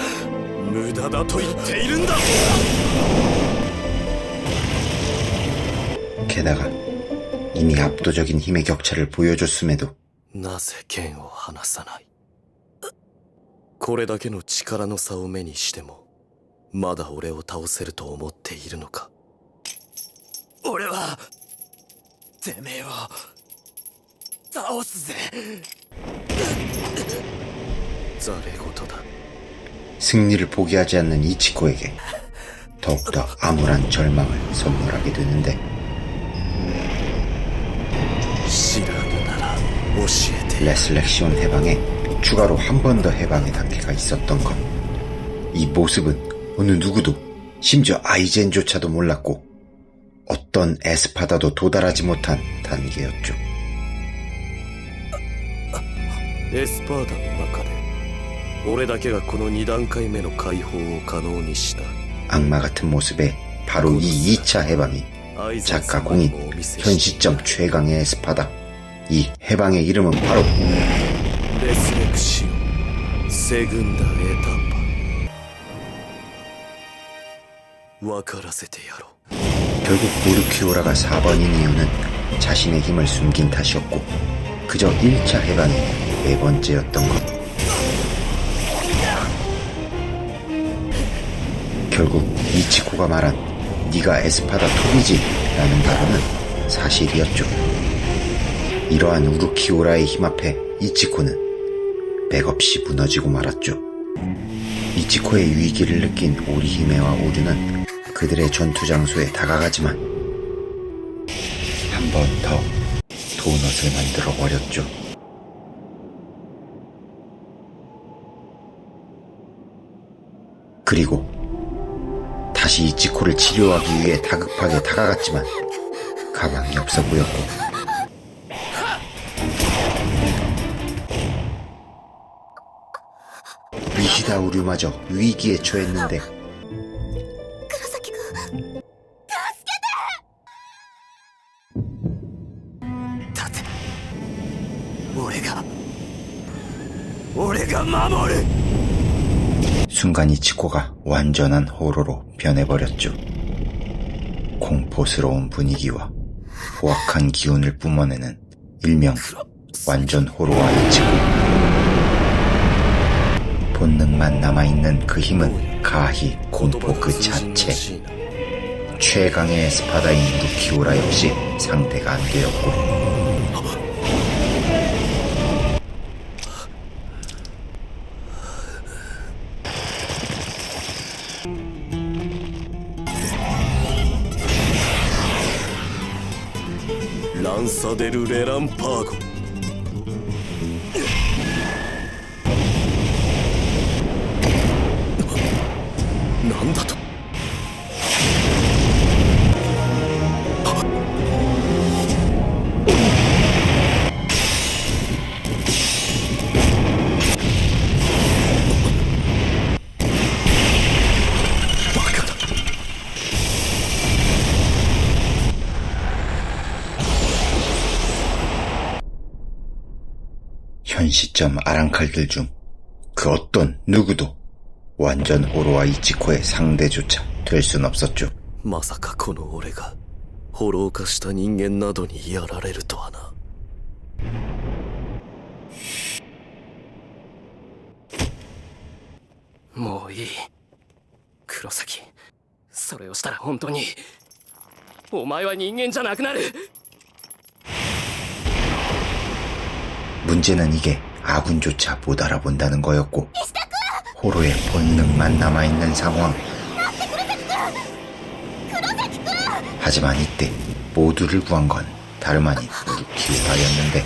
Speaker 1: 無駄だと言っているんだ。
Speaker 5: 게다가 이미 압도적인 힘의 격차를 보여줬음에도
Speaker 1: なぜ剣を離さない。これだけの力の差を目にしてもまだ俺を倒せると思っているのか。
Speaker 3: 俺はてめえを倒すぜ。
Speaker 1: ざれ言だ。
Speaker 5: 승리를 포기하지 않는 이치코에게 더욱더 암울한 절망을 선물하게 되는데
Speaker 1: 知らぬなら教えて。
Speaker 5: 레슬렉시온 해방에 추가로 한 번 더 해방의 단계가 있었던 것. 이 모습은 어느 누구도 심지어 아이젠조차도 몰랐고 어떤 에스파다도 도달하지 못한 단계였죠.
Speaker 1: エスパーダの中で俺だけがこの2段階目の解放を可能にした。
Speaker 5: 악마 같은 모습에 바로 이 2차 해방이 작가 공인 현 시점 최강의 에스파다. 이 해방의 이름은 바로
Speaker 1: レスレクシオンセグンダエタパ。分からせてやろう。
Speaker 5: 결국 우르키오라가 4번인 이유는 자신의 힘을 숨긴 탓이었고 그저 1차 해방이 4번째였던 것. 결국 이치코가 말한 네가 에스파다 톱이지 라는 발언은 사실이었죠. 이러한 우루키우라의 힘 앞에 이치코는 맥없이 무너지고 말았죠. 이치코의 위기를 느낀 오리히메와 오류는 그들의 전투 장소에 다가가지만 한 번 더 도넛을 만들어 버렸죠. 그리고 다시 이치코를 치료하기 위해 다급하게 다가갔지만 가망이 없어 보였고 위시다 우류마저 위기에 처했는데
Speaker 9: 黒崎くん
Speaker 3: だって俺が守る
Speaker 5: 순간 이치코가 완전한 호로로 변해버렸죠. 공포스러운 분위기와 포악한 기운을 뿜어내는 일명 완전 호로와 이치코. 본능만 남아있는 그 힘은 가히 공포 그 자체. 최강의 스파다인 루키오라 역시 상대가 안 되었고
Speaker 3: lanza del relámpago. なんだとバカだ
Speaker 5: 현 시점 아랑칼들 중 그 어떤 누구도 완전 호로와 이치코의 상대조차 될 순 없었죠.
Speaker 3: まさかこの俺がホロー化した人間などにやられるとはな。もういい黒崎、それをしたら本当にお前は人間じゃなくなる。
Speaker 5: 문제는 이게 아군조차 못 알아본다는 거였고 호로의 본능만 남아있는 상황. 하지만 이때 모두를 구한 건 다름 아닌 우루키우라였는데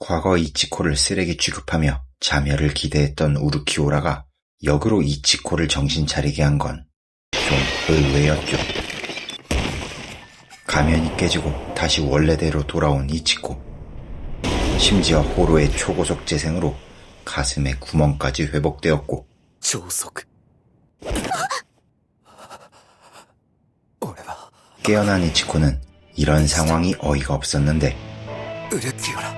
Speaker 5: 과거 이치코를 쓰레기 취급하며 자멸을 기대했던 우루키우라가 역으로 이치코를 정신 차리게 한 건 좀 의외였죠. 가면이 깨지고 다시 원래대로 돌아온 이치코. 심지어 호로의 초고속 재생으로 가슴에 구멍까지 회복되었고 깨어난 이치코는 이런 상황이 어이가 없었는데
Speaker 3: ウルキオラ、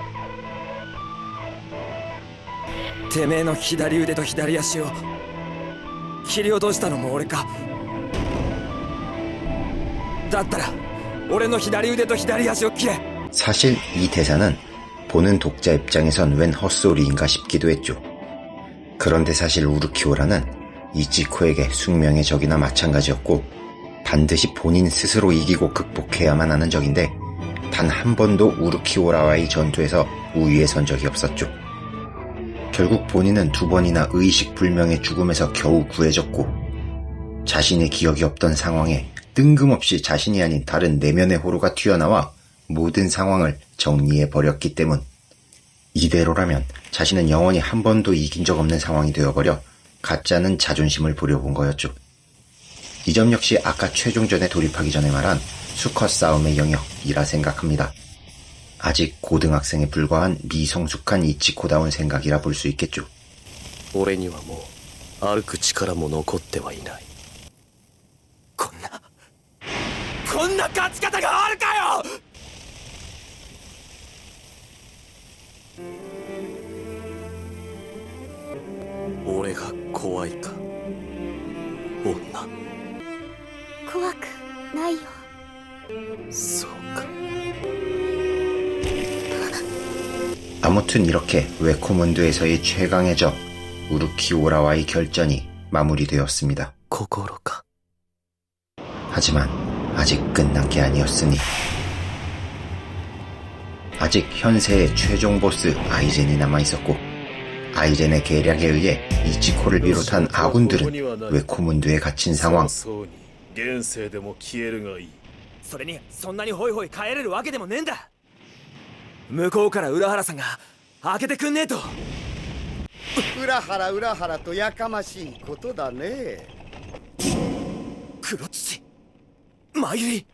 Speaker 3: てめえの左腕と左足を切り落としたのも俺か。だったら俺の左腕と左足を切れ。
Speaker 5: 사실 이 대사는 보는 독자 입장에선 웬 헛소리인가 싶기도 했죠. 그런데 사실 우루키오라는 이치코에게 숙명의 적이나 마찬가지였고 반드시 본인 스스로 이기고 극복해야만 하는 적인데 단 한 번도 우루키오라와의 전투에서 우위에 선 적이 없었죠. 결국 본인은 2번이나 의식불명의 죽음에서 겨우 구해졌고 자신의 기억이 없던 상황에 뜬금없이 자신이 아닌 다른 내면의 호로가 튀어나와 모든 상황을 정리해버렸기 때문. 이대로라면 자신은 영원히 한 번도 이긴 적 없는 상황이 되어버려 가짜는 자존심을 부려본 거였죠. 이 점 역시 아까 최종전에 돌입하기 전에 말한 수컷 싸움의 영역이라 생각합니다. 아직 고등학생에 불과한 미성숙한 이치코다운 생각이라 볼 수 있겠죠.
Speaker 3: 俺にはもう歩く力も残ってはいない。こんな勝ち方があるかよ。俺が怖いか女。
Speaker 9: 怖くないよ。
Speaker 3: そうか。
Speaker 5: 아무튼 이렇게 웨코문드에서의 최강의 적 우루키오라와의 결전이 마무리되었습니다.
Speaker 3: 心か。
Speaker 2: 하지만 아직 끝난 게 아니었으니 아직 현세의 최종 보스 아이젠이 남아있었고 아이젠의 계략에 의해 이치코를 비롯한 아군들은 웨코문드에 갇힌 상황.
Speaker 6: そうに現世でも消えるがいい。
Speaker 3: それにそんなにホイホイ帰れるわけでもねえんだ。向こうから浦原さんが開けてくんねえと。
Speaker 10: 裏原とやかましいことだね。
Speaker 3: 黒土真由里。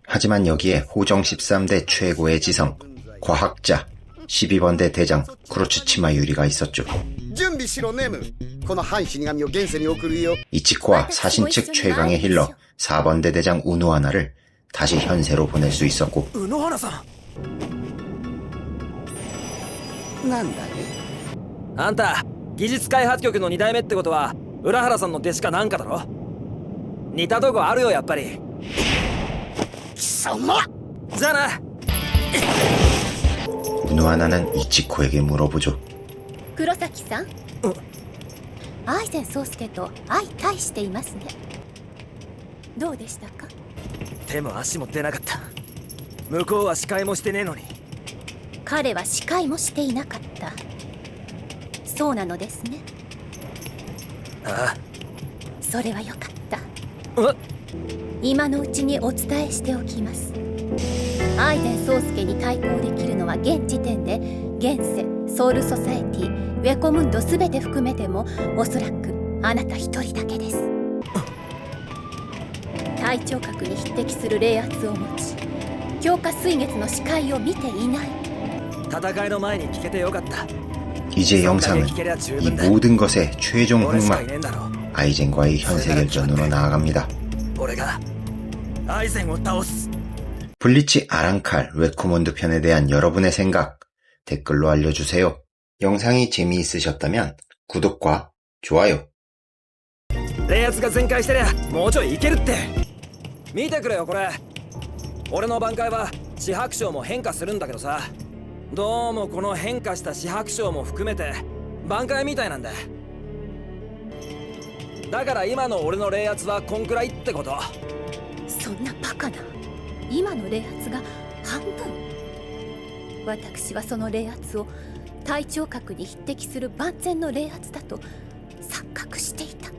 Speaker 2: 하지만 여기에 호정 13대 최고의 지성, 과학자, 12번대 대장 쿠로츠치마 유리가 있었죠.
Speaker 10: 準備しろネム。この半死神を現世に送るよ。
Speaker 2: 이치코와 사신 측 최강의 힐러 4번대 대장 우노하나를 다시 현세로 보낼 수 있었고
Speaker 3: 宇野花さん。
Speaker 10: なんだい。
Speaker 3: あんた技術開発局の2代目ってことは浦原さんの弟子かなんかだろ。似たとこあるよやっぱり。
Speaker 10: 貴様。
Speaker 3: じゃあな。
Speaker 2: 우노하나는 이치코에게 물어보죠.
Speaker 9: 黒崎さん、アイゼン宗介と相対していますね。どうでしたか？
Speaker 3: 手も足も出なかった。向こうは視界もしてねえのに。
Speaker 9: 彼は視界もしていなかった。そうなのですね。
Speaker 3: ああ。
Speaker 9: それはよかった。
Speaker 3: え？
Speaker 9: 今のうちにお伝えしておきます。アイゼン宗介に対抗できるのは現時点で現世、ソウルソサエティ、ウェコムンドすべて含めてもおそらくあなた一人だけです。体調核に匹敵する冷圧を持ち強化水月の視界を見ていない。
Speaker 3: 戦いの前に聞けてよかった。
Speaker 2: 이제 영상은 이 모든 것의 최종 흑막 아이젠과의 현세 결전으로 나아갑니다.
Speaker 3: 俺がアイゼンを倒す。
Speaker 2: 블리치 아랑칼 웨코몬드 편에 대한 여러분의 생각 댓글로 알려주세요. 영상이 재미있으셨다면 구독과 좋아요.
Speaker 3: 冷圧が全開してりゃもうちょいいけるって。見てくれよこれ。俺の挽回は四白章も変化するんだけどさ、どうもこの変化した四白章も含めて挽回みたいなんだ。だから今の俺の冷圧はこんくらいってこと。
Speaker 9: そんなバカな。今の冷圧が半分。私はその冷圧を体調核に匹敵する万全の冷圧だと錯覚していた。